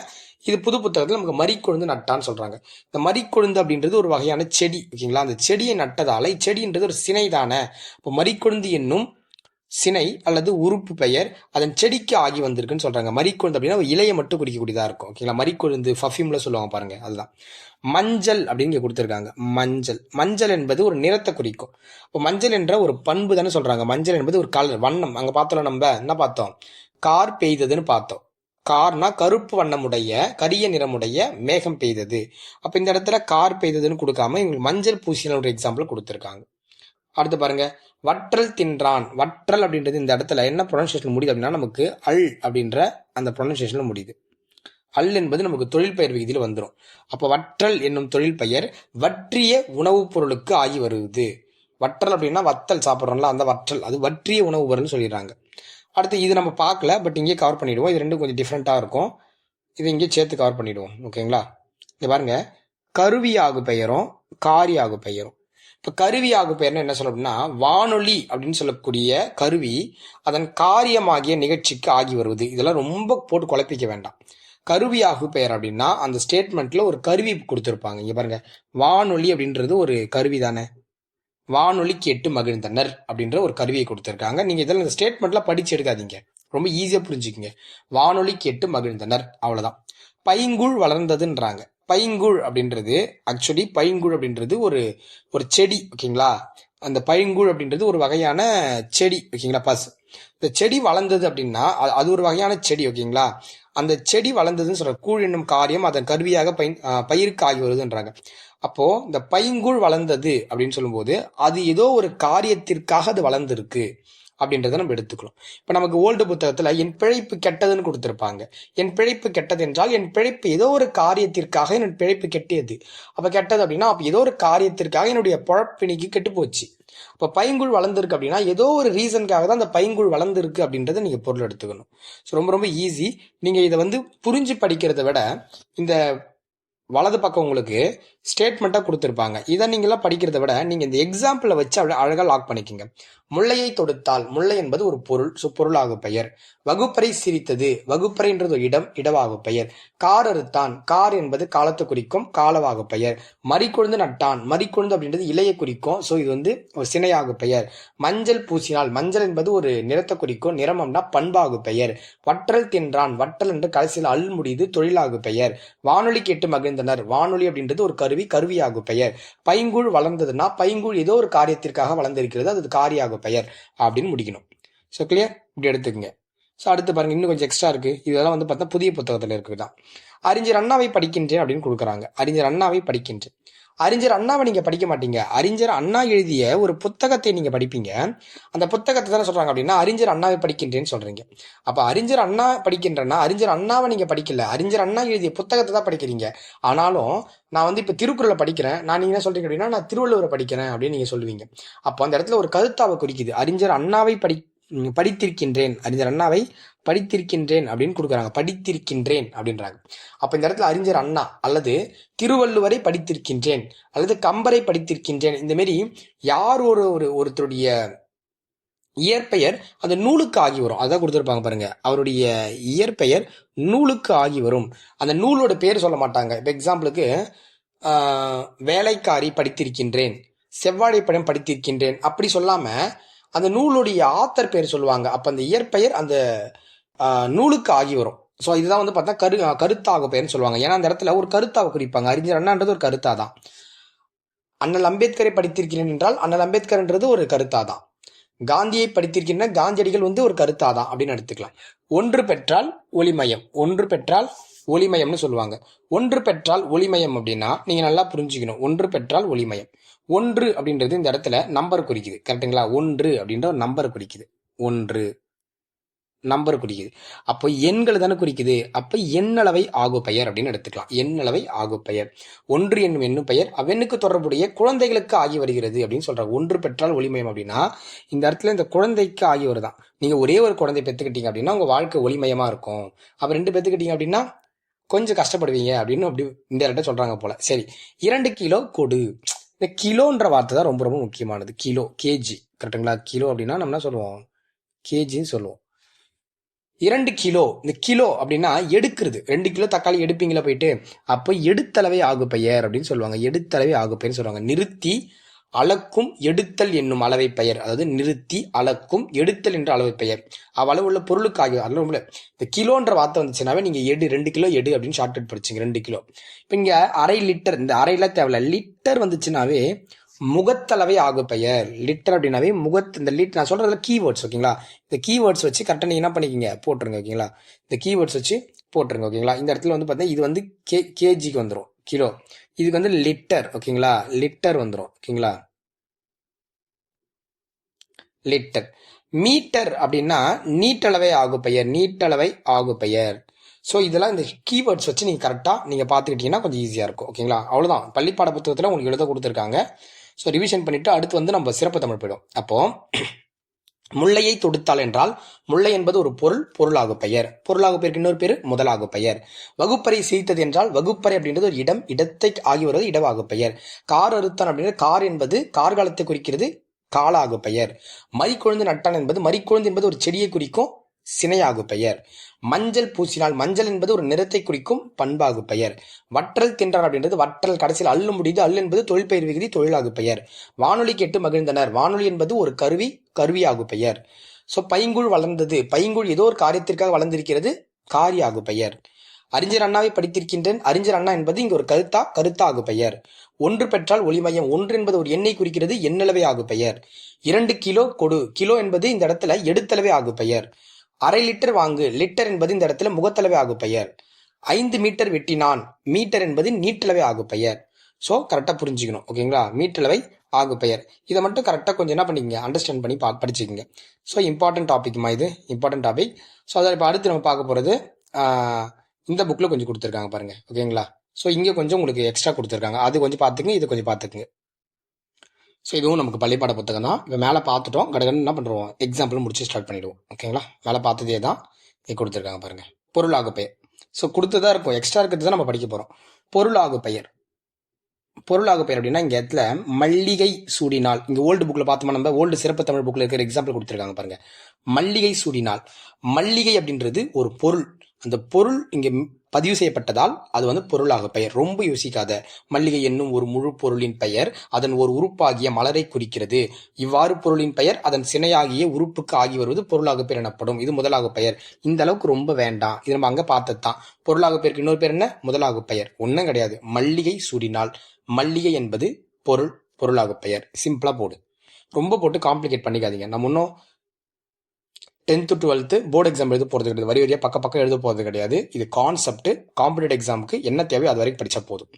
Speaker 1: இது புது புத்தகத்துல நமக்கு மறிக்கொழுந்து நட்டான்னு சொல்றாங்க. இந்த மறிக்கொழுந்து அப்படின்றது ஒரு வகையான செடி, ஓகேங்களா? அந்த செடியை நட்டதால இச்செடின்றது ஒரு சினை தானே. இப்போ மறிக்கொழுந்து என்னும் சினை அல்லது உறுப்பு பெயர் அதன் செடிக்கு ஆகி வந்திருக்குன்னு சொல்றாங்க. மறிக்கொழுந்து அப்படின்னா ஒரு இலையை மட்டும் குறிக்கக்கூடியதா இருக்கும், ஓகேங்களா? மறிக்கொழுந்து பர்ஃபியூம்ல சொல்லுவாங்க பாருங்க, அதுதான். மஞ்சள் அப்படின்னு இங்க கொடுத்திருக்காங்க. மஞ்சள், மஞ்சள் என்பது ஒரு நிறத்தை குறிக்கும். இப்போ மஞ்சள் என்ற ஒரு பண்பு தானே சொல்றாங்க. மஞ்சள் என்பது ஒரு கலர், வண்ணம். அங்க பார்த்தோம், நம்ம என்ன பார்த்தோம், கார் பெய்ததுன்னு பார்த்தோம். கார்னா கருப்பு வண்ணமுடைய கரிய நிறமுடைய மேகம் பெய்தது. அப்ப இந்த இடத்துல கார் பெய்ததுன்னு கொடுக்காம இவங்களுக்கு மஞ்சள் பூசின ஒரு எக்ஸாம்பிள் கொடுத்திருக்காங்க. அடுத்து பாருங்க, வற்றல் தின்றான். வற்றல் அப்படின்றது இந்த இடத்துல என்ன ப்ரொனன்சியேஷன் முடியுது அப்படின்னா நமக்கு அல் அப்படின்ற அந்த ப்ரொனன்சியேஷன்ல முடியுது. அல் என்பது நமக்கு தொழில் பெயர் விகுதியில் வந்துடும். அப்போ வற்றல் என்னும் தொழில் பெயர் வற்றிய உணவுப் பொருளுக்கு ஆகி வருது. வற்றல் அப்படின்னா வத்தல் சாப்பிட்றோம்ல, அந்த வற்றல் அது வற்றிய உணவு பொருள்னு சொல்லிடுறாங்க. அடுத்து இது நம்ம பார்க்கல, பட் இங்கே கவர் பண்ணிடுவோம். இது ரெண்டும் கொஞ்சம் டிஃப்ரெண்ட்டாக இருக்கும். இது இங்கே சேர்த்து கவர் பண்ணிடுவோம், ஓகேங்களா? இங்க பாருங்க, கருவியாகு பெயரும் காரியாகு பெயரும். இப்போ கருவியாகு பெயர்னு என்ன சொல்ல அப்படின்னா வானொலி அப்படின்னு சொல்லக்கூடிய கருவி அதன் காரியமாகிய நிகழ்ச்சிக்கு ஆகி வருவது. இதெல்லாம் ரொம்ப போட்டு குழப்பிக்க வேண்டாம். கருவியாகு பெயர் அப்படின்னா அந்த ஸ்டேட்மெண்ட்ல ஒரு கருவி கொடுத்துருப்பாங்க. இங்க பாருங்க, வானொலி அப்படின்றது ஒரு கருவி தானே. வானொலி கேட்டு மகிழ்ந்தனர் அப்படின்ற ஒரு கருவியை கொடுத்துருக்காங்க. நீங்க இதெல்லாம் இந்த ஸ்டேட்மெண்ட்ல படிச்சு எடுக்காதீங்க, ரொம்ப ஈஸியா புரிஞ்சுக்குங்க. வானொலி கேட்டு மகிழ்ந்தனர், அவ்வளவுதான். பைங்குள் வளர்ந்ததுன்றாங்க. பைங்குள் அப்படின்றது ஆக்சுவலி பைங்குள் அப்படின்றது ஒரு ஒரு செடி, ஓகேங்களா? அந்த பைங்குள் அப்படின்றது ஒரு வகையான செடி, ஓகேங்களா? இந்த செடி வளர்ந்தது அப்படின்னா அது ஒரு வகையான செடி, ஓகேங்களா? அந்த செடி வளர்ந்ததுன்னு சொல்ற கூழ் என்னும் காரியம் அதன் கருவியாக பயிருக்கு ஆகி வருதுன்றாங்க. அப்போ இந்த பைங்குள் வளர்ந்தது அப்படின்னு சொல்லும்போது அது ஏதோ ஒரு காரியத்திற்காக அது வளர்ந்துருக்கு அப்படின்றத நம்ம எடுத்துக்கலாம். இப்ப நமக்கு ஓல்டு புத்தகத்துல என் பிழைப்பு கெட்டதுன்னு கொடுத்திருப்பாங்க. என் பிழைப்பு கெட்டது என்றால் என் பிழைப்பு ஏதோ ஒரு காரியத்திற்காக என் பிழைப்பு கெட்டியது. அப்ப கெட்டது அப்படின்னா அப்ப ஏதோ ஒரு காரியத்திற்காக என்னுடைய பொழப்பினிக்கு கெட்டு போச்சு. அப்ப பைங்குள் வளர்ந்துருக்கு அப்படின்னா ஏதோ ஒரு ரீசனுக்காக தான் அந்த பைங்குள் வளர்ந்துருக்கு அப்படின்றத நீங்க பொருள் எடுத்துக்கணும். ரொம்ப ரொம்ப ஈஸி. நீங்க இதை புரிஞ்சு படிக்கிறத விட இந்த வலது பக்கம் உங்களுக்கு ஸ்டேட்மெண்ட்டாக கொடுத்துருப்பாங்க. இதை நீங்களாம் படிக்கிறத விட நீங்கள் இந்த எக்ஸாம்பிளை வச்சு அழகாக லாக் பண்ணிக்கோங்க. முல்லையை தொடுத்தால், முல்லை என்பது ஒரு பொருள், பொருளாகு பெயர். வகுப்பறை சிரித்தது, வகுப்பறைன்றது ஒரு இடம், இடவாகு பெயர். கார் அறுத்தான், கார் என்பது காலத்தை குறிக்கும், காலவாகு பெயர். மறிக்கொழுந்து நட்டான், மறிக்கொழுந்து அப்படின்றது இலையை குறிக்கும், ஸோ இது ஒரு சினையாகு பெயர். மஞ்சள் பூசினால், மஞ்சள் என்பது ஒரு நிறத்தை குறிக்கும், நிறம்னா பண்பாகு பெயர். வற்றல் தின்றான், வற்றல் என்று கடைசியில் அல் முடியுது, தொழிலாகு பெயர். வானொலி கேட்டு மகிழ்ந்தனர், வானொலி அப்படின்றது ஒரு கருவி, கருவியாகு பெயர். பைங்குள் வளர்ந்ததுன்னா பைங்குள் ஏதோ ஒரு காரியத்திற்காக வளர்ந்திருக்கிறது, அது காரியாகு பெயர் அப்படின்னு முடிக்கணும். ஸோ கிளியர், இப்படி எடுத்துக்கங்க. ஸோ அடுத்து பாருங்க, இன்னும் கொஞ்சம் எக்ஸ்ட்ரா இருக்கு. இதெல்லாம் பார்த்தா புதிய புத்தகத்தில் இருக்குதான். அறிஞர் அண்ணாவை படிக்கின்றேன் அப்படின்னு கொடுக்குறாங்க. அறிஞர் அண்ணாவை படிக்கின்றேன். அறிஞர் அண்ணாவை நீங்க படிக்க மாட்டீங்க. அறிஞர் அண்ணா எழுதிய ஒரு புத்தகத்தை நீங்க படிப்பீங்க. அந்த புத்தகத்தை தானே சொல்றாங்க அப்படின்னா அறிஞர் அண்ணாவை படிக்கின்றேன்னு சொல்றீங்க. அப்ப அறிஞர் அண்ணா படிக்கின்றேன்னா அறிஞர் அண்ணாவை நீங்க படிக்கல, அறிஞர் அண்ணா எழுதிய புத்தகத்தை தான் படிக்கிறீங்க. ஆனாலும் நான் இப்ப திருக்குறளை படிக்கிறேன், நான் நீங்க என்ன சொல்றீங்க அப்படின்னா நான் திருவள்ளுவரை படிக்கிறேன் அப்படின்னு நீங்க சொல்லுவீங்க. அப்போ அந்த இடத்துல ஒரு கருத்தாவை குறிக்குது. அறிஞர் அண்ணாவை படித்திருக்கின்றேன், அறிஞர் அண்ணாவை படித்திருக்கின்றேன் அப்படின்னு கொடுக்குறாங்க. படித்திருக்கின்றேன் அப்படின்றாங்க. அப்ப இந்த இடத்துல அறிஞர் அண்ணா அல்லது திருவள்ளுவரை படித்திருக்கின்றேன் அல்லது கம்பரை படித்திருக்கின்றேன், இந்த மாதிரி யார் ஒருத்தருடைய இயற்பெயர் அந்த நூலுக்கு ஆகி வரும், அதான் கொடுத்துருப்பாங்க பாருங்க. அவருடைய இயற்பெயர் நூலுக்கு ஆகி வரும். அந்த நூலோட பேர் சொல்ல மாட்டாங்க. இப்போ எக்ஸாம்பிளுக்கு வேலைக்காரி படித்திருக்கின்றேன், செவ்வாழை பழம் படித்திருக்கின்றேன் அப்படி சொல்லாம அந்த நூலுடைய ஆத்தர் பேர் சொல்லுவாங்க. அப்ப அந்த இயற்பெயர் அந்த நூலுக்கு ஆகி வரும். ஸோ இதுதான் பார்த்தா கருத்தாக பெயர்னு சொல்லுவாங்க. ஏன்னா அந்த இடத்துல ஒரு கருத்தாக குறிப்பாங்க. அறிஞர் அண்ணான்றது ஒரு கருத்தாதான். அண்ணல் அம்பேத்கரை படித்திருக்கிறேன் என்றால் அண்ணல் அம்பேத்கர்ன்றது ஒரு கருத்தாதான். காந்தியை படித்திருக்கின்ற காந்தியடிகள் ஒரு கருத்தாதான் அப்படின்னு எடுத்துக்கலாம். ஒன்று பெற்றால் ஒளிமயம், ஒன்று பெற்றால் ஒளிமயம்னு சொல்லுவாங்க. ஒன்று பெற்றால் ஒளிமயம் அப்படின்னா நீங்க நல்லா புரிஞ்சுக்கணும். ஒன்று பெற்றால் ஒளிமயம். ஒன்று அப்படின்றது இந்த இடத்துல நம்பர் குறிக்குது, கரெக்டுங்களா? ஒன்று அப்படின்ற ஒரு நம்பர் குறிக்குது. ஒன்று நம்பர் குறிக்குது. அப்போ எண்கள் தானே குறிக்குது. அப்ப எண்ணளவை ஆகு பெயர் அப்படின்னு எடுத்துக்கலாம். எண்ணளவை ஆகு பெயர். ஒன்று என்னும் எண்ணும் பெயர் அவ்வெண்ணுக்கு தொடர்புடைய குழந்தைகளுக்கு ஆகி வருகிறது அப்படின்னு சொல்றாங்க. ஒன்று பெற்றால் ஒளிமயம் அப்படின்னா இந்த இடத்துல இந்த குழந்தைக்கு ஆகி வருதான். நீங்க ஒரே ஒரு குழந்தை பெற்றுக்கிட்டீங்க அப்படின்னா உங்க வாழ்க்கை ஒளிமயமா இருக்கும். அப்ப 2 பெற்றுக்கிட்டீங்க அப்படின்னா கொஞ்சம் கஷ்டப்படுவீங்க அப்படின்னு அப்படி இந்த இடத்த சொல்றாங்க போல. சரி, 2 கிலோ கொடு. இந்த கிலோன்ற வார்த்தை தான் ரொம்ப ரொம்ப முக்கியமானது. கிலோ, கேஜி, கரெக்டுங்களா? கிலோ அப்படின்னா நம்ம என்ன சொல்லுவோம், கேஜின்னு சொல்லுவோம். 2 கிலோ. இந்த கிலோ அப்படின்னா எடுக்கிறது. 2 கிலோ தக்காளி எடுப்பீங்களா போயிட்டு, அப்போ எடுத்தளவை ஆகு பெயர் அப்படின்னு சொல்லுவாங்க. எடுத்தளவை ஆகு பெயர்னு சொல்லுவாங்க. நிறுத்தி அளக்கும் எடுத்தல் என்னும் அளவை பெயர். அதாவது நிறுத்தி அளக்கும் எடுத்தல் என்ற அளவை பெயர். அவ்வளவு உள்ள பொருளுக்கு ஆகிய அளவு. இந்த கிலோன்ற வார்த்தை வந்துச்சுனாவே நீங்க 2 கிலோ எடு அப்படின்னு ஷார்ட்கட் படிச்சீங்க. 2 கிலோ. இப்ப இங்க அரை லிட்டர், இந்த அரைல தேவையில்ல, லிட்டர் வந்துச்சுனாவே முகத்தளவை ஆகு பெயர். லிட்டர் அப்படின்னாவே இந்த லிட்டர் நான் சொல்றதுல கீவேர்ட்ஸ். ஓகேங்களா? இந்த கீவேர்ட்ஸ் வச்சு கரெக்டாக நீங்க என்ன பண்ணிக்கிங்க, போட்டுருங்க. ஓகேங்களா? இந்த கீவேர்ட்ஸ் வச்சு போட்டுருங்க. ஓகேங்களா? இந்த இடத்துல வந்து பார்த்தீங்கன்னா இது வந்து கேஜிக்கு வந்துடும், கிலோ. இதுக்கு வந்து லிட்டர். ஓகேங்களா? லிட்டர் வந்துடும். ஓகேங்களா? லிட்டர். மீட்டர் அப்படின்னா நீட்டளவை ஆகு பெயர். நீட்டளவை ஆகு பெயர். ஸோ இதெல்லாம் இந்த கீவேர்ட்ஸ் வச்சு நீங்கள் கரெக்டாக நீங்கள் பார்த்துக்கிட்டீங்கன்னா கொஞ்சம் ஈஸியாக இருக்கும். ஓகேங்களா? அவ்வளோதான். பள்ளிப்பாட புத்தகத்தில் உங்களுக்கு எழுத கொடுத்துருக்காங்க. ஸோ ரிவிஷன் பண்ணிட்டு அடுத்து வந்து நம்ம சிறப்பு தமிழ் போயிடும். அப்போ முல்லையை தொடுத்தால் என்றால் முல்லை என்பது ஒரு பொருள், பொருளாகு பெயர். பொருளாகு பெயருக்கு இன்னொரு பேர் முதலாகு பெயர். வகுப்பறை சிரித்தது என்றால் வகுப்பறை அப்படின்றது ஒரு இடம், இடத்தை ஆகி வருவது இடவாகு பெயர். கார் அறுத்தான் அப்படின்றது கார் என்பது கார்காலத்தை குறிக்கிறது, காலாகு பெயர். மறிக்கொழுந்து நட்டான் என்பது மறிக்கொழுந்து என்பது ஒரு செடியை குறிக்கும், சினையாகு பெயர். மஞ்சள் பூசினால் மஞ்சள் என்பது ஒரு நிறத்தை குறிக்கும், பண்பாகு பெயர். வற்றல் தின்றார் அப்படின்றது வற்றல் கடைசியில் அல்லு முடியுது, அல் என்பது தொழிற்பெயர் விகுதி, தொழிலாகு பெயர். வானொலி கேட்டு மகிழ்ந்தனர். வானொலி என்பது ஒரு கருவி, கருவியாகு பெயர். ஸோ பைங்குள் வளர்ந்தது. பைங்குள் ஏதோ ஒரு காரியத்திற்காக வளர்ந்திருக்கிறது, காரியாகு பெயர். அறிஞர் அண்ணாவை படித்திருக்கின்றேன். அறிஞர் அண்ணா என்பது இங்கு ஒரு கருத்தா, கருத்தாகு பெயர். ஒன்று பெற்றால் ஒளிமயம். ஒன்று என்பது ஒரு எண்ணை குறிக்கிறது, எண்ணளவை ஆகு பெயர். 2 கிலோ கொடு. கிலோ என்பது இந்த இடத்துல எடுத்தளவை ஆகு பெயர். அரை லிட்டர் வாங்கு. லிட்டர் என்பது இந்த இடத்துல முகத்தளவை ஆகு பெயர். 5 மீட்டர் வெட்டினான். மீட்டர் என்பது நீட்டளவை ஆகு பெயர். ஸோ கரெக்டாக புரிஞ்சுக்கணும். ஓகேங்களா? மீட்டளவை ஆகு பெயர். இதை மட்டும் கரெக்டாக கொஞ்சம் என்ன பண்ணிக்கங்க, அண்டர்ஸ்டாண்ட் பண்ணி படிச்சுக்கோங்க. ஸோ இம்பார்ட்டன்ட் டாபிக்மா, இது இம்பார்ட்டன்ட் டாபிக். ஸோ அதை இப்போ அடுத்து நம்ம பார்க்க போகிறது இந்த புக்கில் கொஞ்சம் கொடுத்துருக்காங்க பாருங்க. ஓகேங்களா? ஸோ இங்கே கொஞ்சம் உங்களுக்கு எக்ஸ்ட்ரா கொடுத்துருக்காங்க, அது கொஞ்சம் பார்த்துக்குங்க, இது கொஞ்சம் பார்த்துக்குங்க. ஸோ இதுவும் நமக்கு பள்ளிப்பாட புத்தகம் தான். இப்போ மேலே பார்த்துட்டோம், கடகன்னு என்ன பண்ணுறோம், எக்ஸாம்பிள் முடிச்சு ஸ்டார்ட் பண்ணிவிடுவோம். ஓகேங்களா? மேலே பார்த்ததே தான் இங்கே கொடுத்துருக்காங்க பாருங்கள். பொருளாகு பெயர். ஸோ கொடுத்ததா இருக்கும், எக்ஸ்ட்ரா இருக்கிறது தான் நம்ம படிக்க போகிறோம். பொருளாகு பெயர். பொருளாகு பெயர் அப்படின்னா இங்கே இடத்துல மல்லிகை சூடினால். இங்கே ஓல்டு புக்கில் பார்த்தோம்னா, நம்ம ஓல்டு சிறப்பு தமிழ் புக்கில் இருக்கிற எக்ஸாம்பிள் கொடுத்துருக்காங்க பாருங்க. மல்லிகை சூடினால். மல்லிகை அப்படின்றது ஒரு பொருள். அந்த பொருள் இங்கே பதிவு செய்யப்பட்டதால் அது வந்து பொருளாக பெயர். ரொம்ப யோசிக்காத. மல்லிகை என்னும் ஒரு முழு பொருளின் பெயர் அதன் ஒரு உறுப்பாகிய மலரை குறிக்கிறது. இவ்வாறு பொருளின் பெயர் அதன் சினையாகிய உறுப்புக்கு ஆகி வருவது பொருளாக பெயர் எனப்படும். இது முதலாக பெயர். இந்த அளவுக்கு ரொம்ப வேண்டாம், இது நம்ம அங்க பார்த்தது தான். பொருளாக பெயருக்கு இன்னொரு பேர் என்ன, முதலாக பெயர். ஒன்றும் கிடையாது. மல்லிகை சூடினால். மல்லிகை என்பது பொருள், பொருளாக பெயர். சிம்பிளா போடு, ரொம்ப போட்டு காம்ப்ளிகேட் பண்ணிக்காதீங்க. நம்ம இன்னும் 10th 12th போர்டு எக்ஸாம் எழுத போகிறது கிடையாது, வரி வரியாக பக்கம் எழுத போகிறது கிடையாது. இது கான்செப்ட். காம்படிட்டிவ் எக்ஸாமுக்கு என்ன தேவையோ அது வரைக்கும் படித்தா போதும்.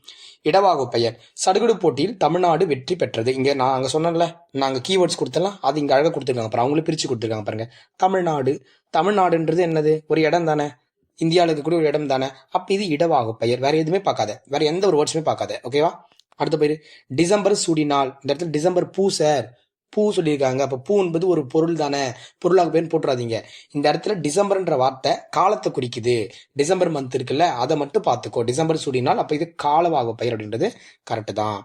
Speaker 1: இடவாகு பெயர். சடுகுடு போட்டியில் தமிழ்நாடு வெற்றி பெற்றது. இங்கே நான் அங்கே சொன்னேன்ல, நாங்கள் கீவேர்ட்ஸ் கொடுத்தலாம், அது இங்கே அழகாக கொடுத்துருக்காங்க பாருங்க. அவங்களும் பிரித்து கொடுத்துருக்காங்க பாருங்க. தமிழ்நாடு. தமிழ்நாடுன்றது என்னது, ஒரு இடம் தானே, இந்தியாவில் இருக்கக்கூடிய ஒரு இடம் தானே. அப்போ இது இடவாகு பெயர். வேற எதுவுமே பார்க்காத, வேற எந்த ஒரு வேர்ட்ஸுமே பார்க்காத. ஓகேவா? அடுத்த பேர் டிசம்பர் சூடினால். இந்த இடத்துல டிசம்பர் பூ சார், பூ சொல்லியிருக்காங்க. அப்போ பூ என்பது ஒரு பொருள் தானே, பொருளாக பேர் போட்டுறாதீங்க. இந்த இடத்துல டிசம்பர்ன்ற வார்த்தை காலத்தை குறிக்குது. டிசம்பர் மந்த் இருக்குல்ல, அதை மட்டும் பார்த்துக்கோ. டிசம்பர் சூடினால் அப்போ இது காலவாகு பெயர் அப்படின்றது கரெக்டு தான்.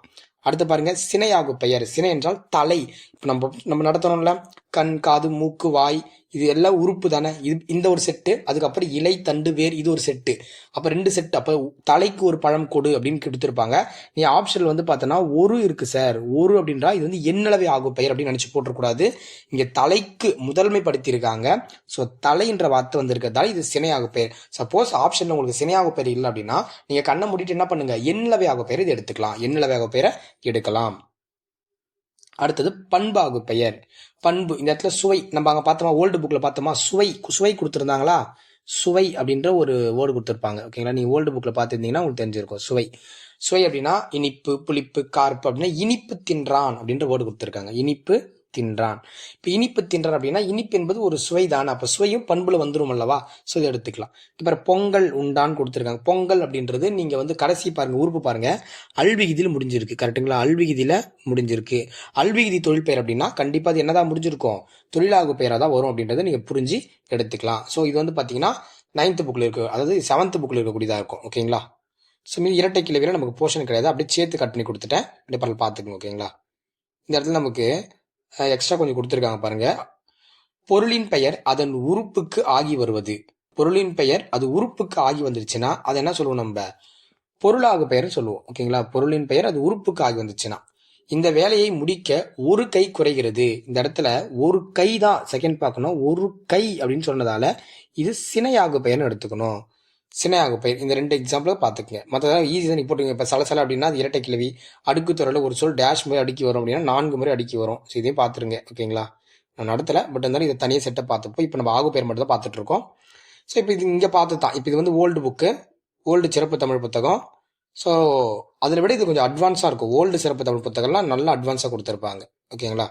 Speaker 1: அடுத்து பாருங்க, சினையாகு பெயர். சினை என்றால் தலை. இப்போ நம்ம நடத்தணும்ல, கண், காது, மூக்கு, வாய், இது எல்லாம் உறுப்பு தானே. இது இந்த ஒரு செட்டு. அதுக்கப்புறம் இலை, தண்டு, வேர், இது ஒரு செட்டு. அப்போ 2 செட்டு. அப்போ தலைக்கு ஒரு பழம் கொடு அப்படின்னு கொடுத்துருப்பாங்க. நீ ஆப்ஷனில் வந்து பார்த்தோன்னா ஒரு இருக்கு சார். ஒரு அப்படின்றா இது வந்து எண்ணளவை ஆகு பெயர் அப்படின்னு நினச்சி போட்டுறக்கூடாது. இங்கே தலைக்கு முதன்மைப்படுத்தியிருக்காங்க. ஸோ தலைன்ற வார்த்தை வந்திருக்கிறதால இது சினையாகு பெயர். சப்போஸ் ஆப்ஷனில் உங்களுக்கு சினையாகு பெயர் இல்லை அப்படின்னா நீங்கள் கண்ணை மூடிட்டு என்ன பண்ணுங்க, எண்ணளவை ஆகு பெயர் இது எடுத்துக்கலாம். எண்ணளவை ஆகு பெயரை எடுக்கலாம். அடுத்தது பண்பாகு பெயர். பண்பு. இந்த இடத்துல சுவை. நம்ம அங்கே பார்த்தோமா, ஓல்டு புக்கில் பார்த்தோமா, சுவை. சுவை கொடுத்துருந்தாங்களா, சுவை அப்படின்ற ஒரு வேர்டு கொடுத்துருப்பாங்க. ஓகேங்களா? நீ ஓல்டு புக்கில் பார்த்துருந்தீங்கன்னா உங்களுக்கு தெரிஞ்சிருக்கும். சுவை. சுவை அப்படின்னா இனிப்பு, புளிப்பு, கார்ப்பு அப்படின்னா இனிப்பு தின்றான் அப்படின்ற வேர்டு கொடுத்துருக்காங்க. இனிப்பு தின்றான். இப்போ இனிப்பு தின்றான் அப்படின்னா இனிப்பு என்பது ஒரு சுவை தானே. அப்போ சுவையும் பண்புல வந்துடும் அல்லவா. ஸோ இதை எடுத்துக்கலாம். இப்போ பொங்கல் உண்டான்னு கொடுத்துருக்காங்க. பொங்கல் அப்படின்றது நீங்கள் வந்து கடைசி பாருங்க, உறுப்பு பாருங்க, அல்விகுதியில் முடிஞ்சிருக்கு. கரெக்டுங்களா? அல்விகுதியில் முடிஞ்சிருக்கு. அல்விகுதி தொழில் பெயர் அப்படின்னா கண்டிப்பாக அது என்னதான் முடிஞ்சிருக்கும், தொழிலாகு பெயராக தான் வரும் அப்படின்றத நீங்கள் புரிஞ்சு எடுத்துக்கலாம். ஸோ இது வந்து பார்த்தீங்கன்னா 9th புக்கில் இருக்கு, அதாவது 7th புக்கில் இருக்கக்கூடியதாக இருக்கும். ஓகேங்களா? ஸோ மீது இரட்டை கிளவியில் நமக்கு போர்ஷன் கிடையாது, அப்படியே சேர்த்து கட் பண்ணி கொடுத்துட்டேன். அப்படியே பார்த்துக்கணும். ஓகேங்களா? இந்த இடத்துல நமக்கு எக்ஸ்ட்ரா கொஞ்சம் கொடுத்துருக்காங்க பாருங்க. பொருளின் பெயர் அதன் உறுப்புக்கு ஆகி வருவது. பொருளின் பெயர் அது உறுப்புக்கு ஆகி வந்துருச்சுன்னா அது என்ன சொல்லுவோம், நம்ம பொருளாகு பெயர் சொல்லுவோம். ஓகேங்களா? பொருளின் பெயர் அது உறுப்புக்கு ஆகி வந்துச்சுன்னா. இந்த வேலையை முடிக்க ஒரு கை குறைகிறது. இந்த இடத்துல ஒரு கை தான் செகண்ட் பார்க்கணும். ஒரு கை அப்படின்னு சொன்னதால இது சினையாகு பெயர்னு எடுத்துக்கணும். சினையாகு பெயர் இந்த ரெண்டு எக்ஸாம்பிள் பார்த்துக்கங்க. மற்றதான் ஈஸி தான். நீ போட்டுங்க. இப்போ சலசல அப்படின்னா அது இரட்டை கிளவி. அடுக்கு தொடரில் ஒரு சொல் டேஷ் முறை அடுக்கி வரும் அப்படின்னா 4 முறை அடுக்கி வரும். ஸோ இதையும் பார்த்துருங்க. ஓகேங்களா? நான் நடத்தல, பட் இருந்தாலும் இதை தனியாக செட்டை பார்த்துப்போம். இப்போ நம்ம ஆகு பெயர் மட்டும் தான் பார்த்துட்டு இருக்கோம். ஸோ இப்போ இது இங்கே பார்த்து தான். இப்போ இது வந்து ஓல்டு புக்கு, ஓல்டு சிறப்பு தமிழ் புத்தகம். ஸோ அதில் விட இது கொஞ்சம் அட்வான்ஸாக இருக்கும். ஓல்டு சிறப்பு தமிழ் புத்தகம்லாம் நல்லா அட்வான்ஸாக கொடுத்துருப்பாங்க. ஓகேங்களா?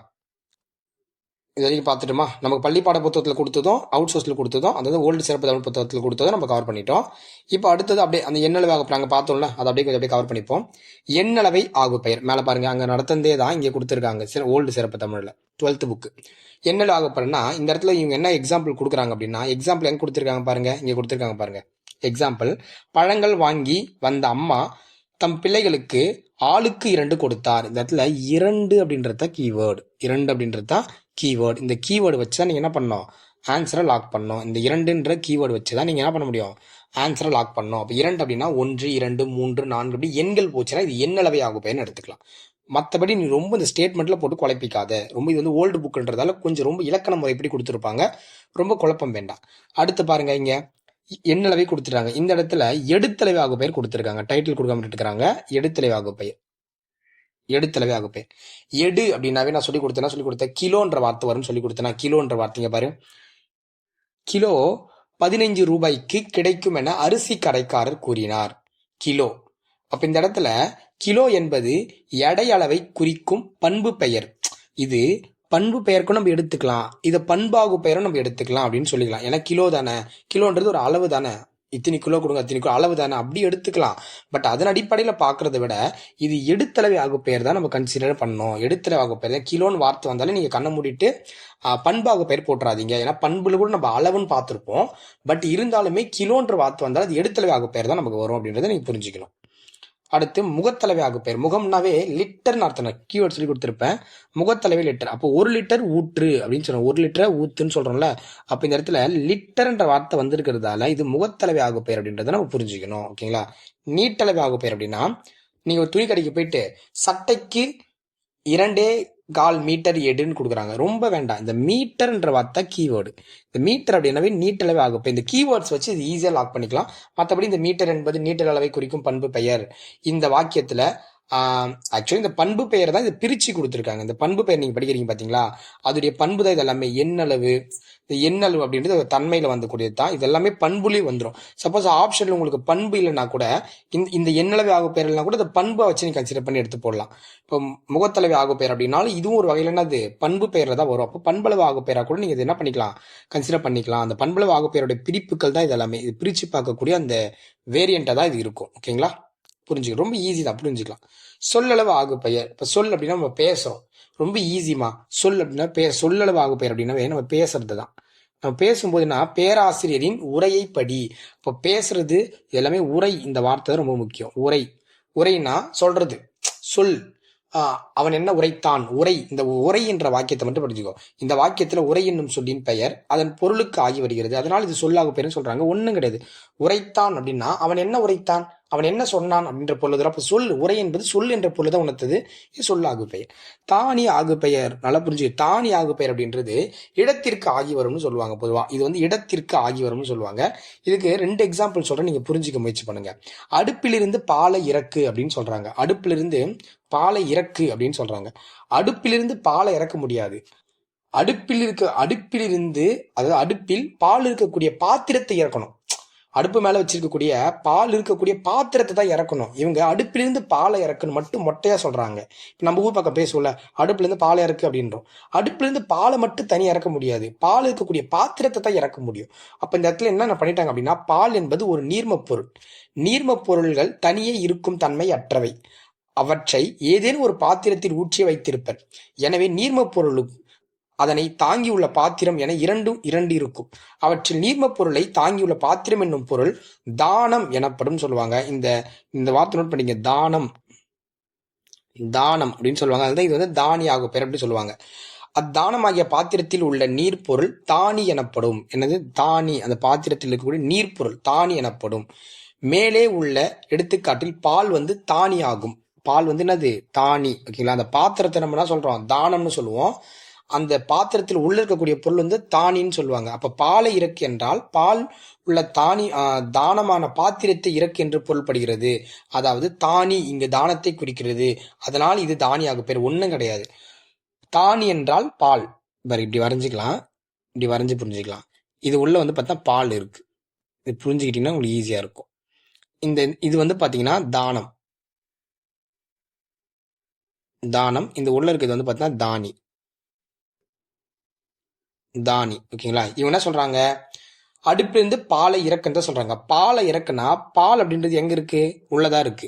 Speaker 1: இது வரைக்கும் பார்த்துட்டோமா? நமக்கு பள்ளி பாட புத்தகத்தில் கொடுத்ததும் அவுட் சோர்ஸில் கொடுத்ததும் அதாவது ஓல்டு சிறப்பு தமிழ் புத்தகத்தில் கொடுத்ததும் நம்ம கவர் பண்ணிட்டோம். இப்போ அடுத்தது அப்படியே அந்த எண்ணளவை ஆகு நாங்கள் பார்த்தோம்ல, அதை அப்படியே கொஞ்சம் அப்படியே கவர் பண்ணிப்போம். எண்ணளவை ஆகு பெயர் மேலே பாருங்க, அங்கே நடந்ததே தான் இங்கே கொடுத்துருக்காங்க. ஓல்டு சிறப்பு தமிழில் 12th புக்கு. எண்ணளவு ஆகு பெயர்னா இந்த இடத்துல இவங்க என்ன எக்ஸாம்பிள் கொடுக்குறாங்க அப்படின்னா, எக்ஸாம்பிள் எங்கே கொடுத்துருக்காங்க பாருங்க, இங்கே கொடுத்துருக்காங்க பாருங்க. எக்ஸாம்பிள், பழங்கள் வாங்கி வந்த அம்மா தம் பிள்ளைகளுக்கு ஆளுக்கு 2 கொடுத்தார். இந்த இடத்துல 2 அப்படின்றத கீவேர்டு. 2 அப்படின்றத கீவேர்டு. இந்த கீவேர்டு வச்சு தான் நீங்கள் என்ன பண்ணணும், ஆன்சரை லாக் பண்ணணும். இந்த 2ன்ற கீவேர்டு வச்சு தான் நீங்கள் என்ன பண்ண முடியும், ஆன்சரை லாக் பண்ணணும். அப்போ 2 அப்படின்னா 1, 2, 3, 4 அப்படி எண்கள் போச்சுன்னா இது எண்ணளவை ஆகு பெயர்னு எடுத்துக்கலாம். மற்றபடி நீ ரொம்ப இந்த ஸ்டேட்மெண்ட்ல போட்டு குழப்பிக்காத. ரொம்ப இது வந்து ஓல்டு புக்குன்றதால கொஞ்சம் ரொம்ப இலக்கண முறைப்படி கொடுத்துருப்பாங்க. ரொம்ப குழப்பம் வேண்டாம். அடுத்து பாருங்க, இங்க எண்ணளவை கொடுத்துட்டாங்க. இந்த இடத்துல எடுத்தளவை ஆகு பெயர் கொடுத்துருக்காங்க. டைட்டில் கொடுக்காம இருக்காங்க. எடுத்தளவை ஆகு பெயர். எடுத்தளவை ஆகு பெயர். எடு அப்படின்னாவே நான் சொல்லி கொடுத்தேன் கிலோன்ற வார்த்தை வரும்னு சொல்லி கொடுத்தேன். கிலோன்ற வார்த்தைங்க பாரு. கிலோ 15 ரூபாய்க்கு கிடைக்கும் என அரிசி கடைக்காரர் கூறினார். கிலோ. அப்ப இந்த இடத்துல கிலோ என்பது எடை அளவை குறிக்கும் பண்பு பெயர். இது பண்பு பெயருக்கும் நம்ம எடுத்துக்கலாம், இதை பண்பாகு பெயரும் நம்ம எடுத்துக்கலாம் அப்படின்னு சொல்லிக்கலாம். ஏன்னா கிலோ தானே, கிலோன்றது ஒரு அளவு தானே, இத்தனை கிலோ கொடுங்க அத்தனை கிலோ அளவு தானே, அப்படி எடுத்துக்கலாம். பட் அதன் அடிப்படையில் பார்க்கறத விட இது எடுத்தளவை ஆகு பெயர் தான் நம்ம கன்சிடர் பண்ணணும். எடுத்தளவை ஆகு பெயர் தான். கிலோன்னு வார்த்தை வந்தாலும் நீங்க கண்ணை மூடிட்டு பண்பாகு பெயர் போட்டுறாதீங்க. ஏன்னா பண்புல கூட நம்ம அளவுன்னு பார்த்துருப்போம். பட் இருந்தாலுமே கிலோன்ற வார்த்தை வந்தாலும் அது எடுத்தளவை ஆகு பெயர் தான் நமக்கு வரும் அப்படின்றத நீங்க புரிஞ்சுக்கணும். அடுத்து முகத்தளவை ஆகு பெயர். முகம்னாவே லிட்டர்னு அர்த்தம். கீவேர்ட் சொல்லி கொடுத்துருப்பேன். முகத்தளவை லிட்டர். அப்போ 1 லிட்டர் ஊற்று அப்படின்னு சொல்றோம். 1 லிட்டரை ஊத்துன்னு சொல்றோம்ல. அப்ப இந்த இடத்துல லிட்டர்ன்ற வார்த்தை வந்திருக்கிறதால இது முகத்தளவை ஆகு பெயர் அப்படின்றத நம்ம புரிஞ்சுக்கணும். ஓகேங்களா? நீட்டளவை ஆகு பெயர் அப்படின்னா, நீங்க ஒரு துணி கடைக்கு போயிட்டு சட்டைக்கு 2.25 மீட்டர் எடுன்னு கொடுக்குறாங்க. ரொம்ப வேண்டாம். இந்த மீட்டர்ன்ற வார்த்தை கீவேர்டு. இந்த மீட்டர் அப்படின்னாவே நீட்டளவை ஆகும். இப்போ இந்த கீவேர்ட்ஸ் வச்சு இது ஈஸியாக லாக் பண்ணிக்கலாம். மற்றபடி இந்த மீட்டர் என்பது நீட்டல் அளவை குறிக்கும் பண்பு பெயர். இந்த வாக்கியத்துல ஆக்சுவலி இந்த பண்பு பெயர் தான் இது பிரிச்சு கொடுத்துருக்காங்க. இந்த பண்பு பெயர் நீங்க படிக்கிறீங்க பாத்தீங்களா, அதோடைய பண்பு தான் இது எல்லாமே. எண்ணளவு, இந்த எண்ணளவு அப்படின்றது ஒரு தன்மையில வந்துக்கூடியது தான். இது எல்லாமே பண்புலேயே வந்துடும். சப்போஸ் ஆப்ஷன்ல உங்களுக்கு பண்பு இல்லைன்னா கூட இந்த எண்ணளவு ஆகு பெயர் இல்லைனா கூட இந்த பண்பை வச்சு நீங்க கன்சிடர் பண்ணி எடுத்து போடலாம். இப்போ முகத்தளவை ஆகு பெயர் அப்படின்னாலும் இதுவும் ஒரு வகையில் என்னது பண்பு பெயர்ல தான் வரும். அப்போ பண்பளவு ஆகு பெயரா கூட நீங்க என்ன பண்ணிக்கலாம், கன்சிடர் பண்ணிக்கலாம். அந்த பண்பளவு ஆகு பெயருடைய பிரிப்புகள் தான் இது எல்லாமே. இது பிரிச்சு பார்க்கக்கூடிய அந்த வேரியண்டா தான் இது இருக்கும். ஓகேங்களா? புரிஞ்சுக்கலாம். ரொம்ப ஈஸி தான், புரிஞ்சுக்கலாம். சொல்லளவு ஆகு பெயர். இப்ப சொல் அப்படின்னா நம்ம பேசுறோம். ரொம்ப ஈஸிமா. சொல் அப்படின்னா சொல்லளவு ஆகு பெயர் அப்படின்னாவே நம்ம பேசுறது தான். நம்ம பேசும்போதுன்னா பேராசிரியரின் உரையை படி. இப்போ பேசுறது எல்லாமே உரை. இந்த வார்த்தை ரொம்ப முக்கியம். உரை. உரைனா சொல்றது. சொல். அவன் என்ன உரைத்தான், உரை. இந்த உரை என்ற வாக்கியத்தை மட்டும் படிச்சுக்கோ. இந்த வாக்கியத்துல உரை என்னும் சொல்லின் பெயர் அதன் பொருளுக்கு ஆகி வருகிறது. அதனால இது சொல்லாகு பெயர்னு சொல்றாங்க. ஒண்ணும் கிடையாது. உரைத்தான் அப்படின்னா அவன் என்ன உரைத்தான், அவன் என்ன சொன்னான் அப்படின்ற பொருள். அப்ப சொல், உரை என்பது சொல் என்ற பொருள் தான் உணர்த்தது. இது சொல்லாகு பெயர். தானி ஆகு பெயர் நல்லா புரிஞ்சு. தானி ஆகு பெயர் அப்படின்றது இடத்திற்கு ஆகி வரும்னு சொல்லுவாங்க. பொதுவா இது வந்து இடத்திற்கு ஆகி வரும்னு சொல்லுவாங்க. இதுக்கு 2 எக்ஸாம்பிள் சொல்றேன், நீங்க புரிஞ்சுக்க முயற்சி பண்ணுங்க. அடுப்பிலிருந்து பாலை இறக்கு அப்படின்னு சொல்றாங்க. அடுப்பிலிருந்து பாலை இறக்கு அப்படின்னு சொல்றாங்க. அடுப்பிலிருந்து பாலை இறக்க முடியாது. அடுப்பிலிருந்து அதாவது அடுப்பில் பால் இருக்கக்கூடிய பாத்திரத்தை இறக்கணும். அடுப்பு மேல வச்சிருக்கக்கூடிய பால் இருக்கக்கூடிய பாத்திரத்தை தான் இறக்கணும். இவங்க அடுப்பிலிருந்து பாலை இறக்கணும் மட்டும் மொட்டையா சொல்றாங்க. இப்ப நம்ம ஊர் பக்கம் பேசுவோம்ல, அடுப்புல இருந்து பாலை இறக்கு அப்படின்றோம். அடுப்புல இருந்து பாலை மட்டும் தனியா இறக்க முடியாது. பால் இருக்கக்கூடிய பாத்திரத்தை தான் இறக்க முடியும். அப்ப இந்த இடத்துல என்ன பண்ணிட்டாங்க அப்படின்னா, பால் என்பது ஒரு நீர்ம பொருள். நீர்ம பொருள்கள் தனியே இருக்கும் தன்மை அற்றவை. அவற்றை ஏதேனும் ஒரு பாத்திரத்தில் ஊற்றி வைத்திருப்பர். எனவே நீர்ம பொருளும் அதனை தாங்கியுள்ள பாத்திரம் என இரண்டு இருக்கும். அவற்றில் நீர்ம பொருளை தாங்கியுள்ள பாத்திரம் என்னும் பொருள் தானம் எனப்படும் சொல்லுவாங்க. இந்த வார்த்தை நோட் பண்ணிங்க. தானம் அப்படின்னு சொல்லுவாங்க. அதுதான் இது வந்து தானி ஆகு பெயர் அப்படி சொல்லுவாங்க. அத்தானமாகிய பாத்திரத்தில் உள்ள நீர்ப்பொருள் தானி எனப்படும். என்னது? தானி. அந்த பாத்திரத்தில் இருக்கக்கூடிய நீர்ப்பொருள் தானி எனப்படும். மேலே உள்ள எடுத்துக்காட்டில் பால் தானி ஆகும். பால் என்னது? தானி. ஓகேங்களா? அந்த பாத்திரத்தை நம்ம என்ன சொல்றோம்? தானம்னு சொல்லுவோம். அந்த பாத்திரத்தில் உள்ள இருக்கக்கூடிய பொருள் தானின்னு சொல்லுவாங்க. அப்ப பாலை இறக்கு என்றால் பால் உள்ள தானி தானமான பாத்திரத்தை இறக்கு என்று பொருள்படுகிறது. அதாவது தானி இங்கு தானத்தை குறிக்கிறது. அதனால் இது தானியாக பேர். ஒன்றும் கிடையாது. தானி என்றால் பால். இப்படி வரைஞ்சிக்கலாம். இப்படி வரைஞ்சு புரிஞ்சுக்கலாம். இது உள்ள பார்த்தா பால் இருக்கு. இது புரிஞ்சுக்கிட்டீங்கன்னா உங்களுக்கு ஈஸியா இருக்கும். இது பாத்தீங்கன்னா தானம். தானம். இந்த உள்ள இருக்கிறது பார்த்தீங்கன்னா தானி. தானி. ஓகேங்களா? இவங்க என்ன சொல்றாங்க? அடுப்புல இருந்து பாலை இறக்குன்னு சொல்றாங்க. பாலை இறக்குனா பால் அப்படின்றது எங்க இருக்கு? உள்ளதா இருக்கு.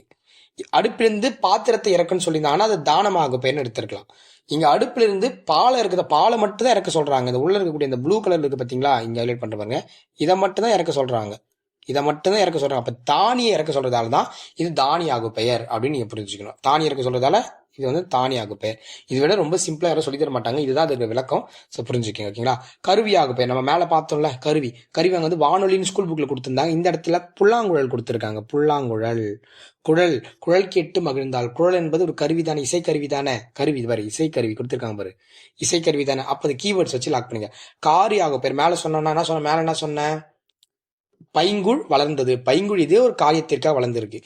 Speaker 1: அடுப்பிலிருந்து பாத்திரத்தை இறக்குன்னு சொல்லியிருந்தாங்கன்னா அது தானமாக பேர்னு எடுத்திருக்கலாம். இங்க அடுப்புல இருந்து பாலை இருக்குது. பாலை மட்டும் தான் இறக்க சொல்றாங்க. இந்த உள்ள இருக்கக்கூடிய இந்த ப்ளூ கலர் இருக்கு பாத்தீங்களா? இங்க ஹைலைட் பண்றாங்க. இதை மட்டும் தான் இறக்க சொல்றாங்க. இதை மட்டும் தான் இறக்க சொல்றாங்க. அப்ப தானியை இறக்க சொல்றதால தான் இது தானியாக பெயர் அப்படின்னு நீங்க புரிஞ்சுக்கணும். தானி இறக்க சொல்றதால இது தானியாக பெயர். இது விட ரொம்ப சிம்பிளா யாரும் சொல்லி தர மாட்டாங்க. இதுதான் அதுக்கு விளக்கம். புரிஞ்சுக்கோங்க. ஓகேங்களா? கருவியாக பெயர். நம்ம மேல பார்த்தோம்ல கருவி. கருவி அங்க வானொலின்னு ஸ்கூல் புக்ல கொடுத்திருந்தாங்க. இந்த இடத்துல புல்லாங்குழல் கொடுத்திருக்காங்க. புல்லாங்குழல். குழல். குழல் கேட்டு மகிழ்ந்தாள். குழல் என்பது ஒரு கருவி தானே? இசைக்கருவி தானே? கருவி பாரு, இசைக்கருவி கொடுத்திருக்காங்க பாரு. இசைக்கருவி தானே? அப்ப அது கீவேர்ட்ஸ் வச்சு லாக் பண்ணுங்க. காரியாக பெயர். மேல சொன்னா என்ன சொன்ன? மேல என்ன சொன்ன? பைங்குள் வளர்ந்தது. பைங்குள் இதே ஒரு காரியத்திற்காக வளர்ந்திருக்கு.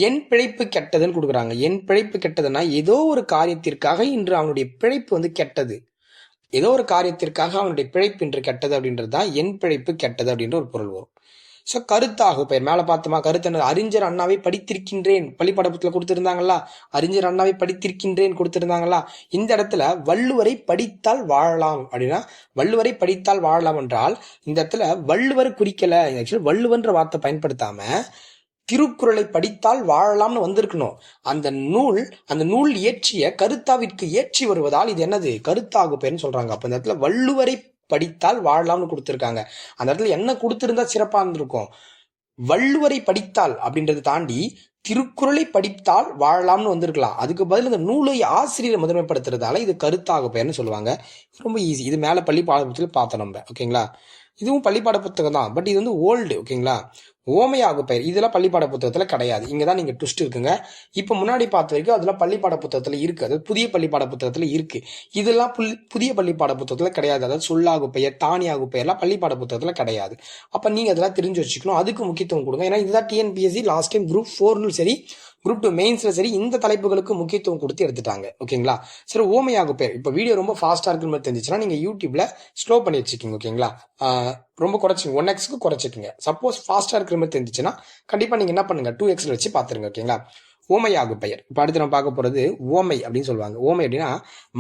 Speaker 1: என் பிழைப்பு கெட்டதுன்னு கொடுக்குறாங்க. என் பிழைப்பு கெட்டதுன்னா ஏதோ ஒரு காரியத்திற்காக இன்று அவனுடைய பிழைப்பு கெட்டது. ஏதோ ஒரு காரியத்திற்காக அவனுடைய பிழைப்பு இன்று கெட்டது அப்படின்றது தான் என் பிழைப்பு கெட்டது அப்படின்ற ஒரு பொருள் வரும். ஸோ கருத்தாக பெயர். மேல பார்த்தோமா? கருத்து அறிஞர் அண்ணாவை படித்திருக்கின்றேன் பள்ளிப்படத்துல கொடுத்திருந்தாங்களா? அறிஞர் அண்ணாவை படித்திருக்கின்றேன் கொடுத்திருந்தாங்களா? இந்த இடத்துல வள்ளுவரை படித்தால் வாழலாம் அப்படின்னா வள்ளுவரை படித்தால் வாழலாம் என்றால் இந்த இடத்துல வள்ளுவர் குறிக்கல. ஆக்சுவலி வள்ளுவன்ற வார்த்தை பயன்படுத்தாம திருக்குறளை படித்தால் வாழலாம்னு வந்திருக்கணும். அந்த நூல் இயற்றிய கருத்தாவிற்கு ஏற்றி வருவதால் இது என்னது? கருத்தாக பெயர்னு சொல்றாங்க. அப்ப இந்த இடத்துல வள்ளுவரை படித்தால் வாழலாம்னு கொடுத்திருக்காங்க. அந்த இடத்துல என்ன கொடுத்திருந்தா சிறப்பா இருந்திருக்கும்? வள்ளுவரை படித்தால் அப்படின்றத தாண்டி திருக்குறளை படித்தால் வாழலாம்னு வந்திருக்கலாம். அதுக்கு பதில் இந்த நூலை ஆசிரியர் முதன்மைப்படுத்துறதால இது கருத்தாக பெயர்னு சொல்லுவாங்க. ரொம்ப ஈஸி. இது மேல பள்ளி பாடப்புத்தகத்தில் பார்த்தோம் நம்ம. ஓகேங்களா? இதுவும் பள்ளிப்பாட புத்தகம் தான். பட் இது ஓல்டு. ஓகேங்களா? ஓமையாக பெயர் இதெல்லாம் பள்ளிப்பாட புத்தகத்துல கிடையாது. இங்கதான் நீங்க ட்விஸ்ட் இருக்குங்க. இப்ப முன்னாடி பார்த்த வரைக்கும் அதெல்லாம் பள்ளிப்பாட புத்தகத்துல இருக்கு. அதாவது புதிய பள்ளிப்பாட புத்தகத்துல இருக்கு. இதெல்லாம் புதிய பள்ளிப்பாட புத்தகத்துல கிடையாது. அதாவது சொல்லாகு பெயர், தானியாகு பெயர்லாம் பள்ளிப்பாட புத்தகத்துல கிடையாது. அப்ப நீங்க அதெல்லாம் தெரிஞ்சு வச்சுக்கணும். அதுக்கு முக்கியத்துவம் கொடுங்க. ஏன்னா இதுதான் டிஎன்பிஎஸ்சி லாஸ்ட் டைம் குரூப் 4 சரி, குரூப் 2 மெயின்ஸ்ல சரி இந்த தலைப்புகளுக்கு முக்கியத்துவம் கொடுத்து எடுத்துட்டாங்க. ஓகேங்களா? சரி, ஓமையாக பெயர். இப்ப வீடியோ ரொம்ப ஃபாஸ்டா இருக்குன்னு மாதிரி தெரிஞ்சுச்சுன்னா நீங்க யூடியூப்ல ஸ்லோ பண்ணி வச்சுக்கோங்க. ஓகேங்களா? ரொம்ப குறைச்சிங்க. 1x குறைச்சிக்கோங்க. சப்போஸ் ஃபாஸ்டா இருக்கிற மாதிரி தெரிஞ்சுச்சுன்னா கண்டிப்பா நீங்க என்ன பண்ணுங்க 2x வச்சு பாத்துருங்க. ஓகேங்களா? ஓமையாக பெயர். இப்ப அடுத்து நம்ம பார்க்க போறது ஓமை அப்படின்னு சொல்லுவாங்க. ஓமை அப்படின்னா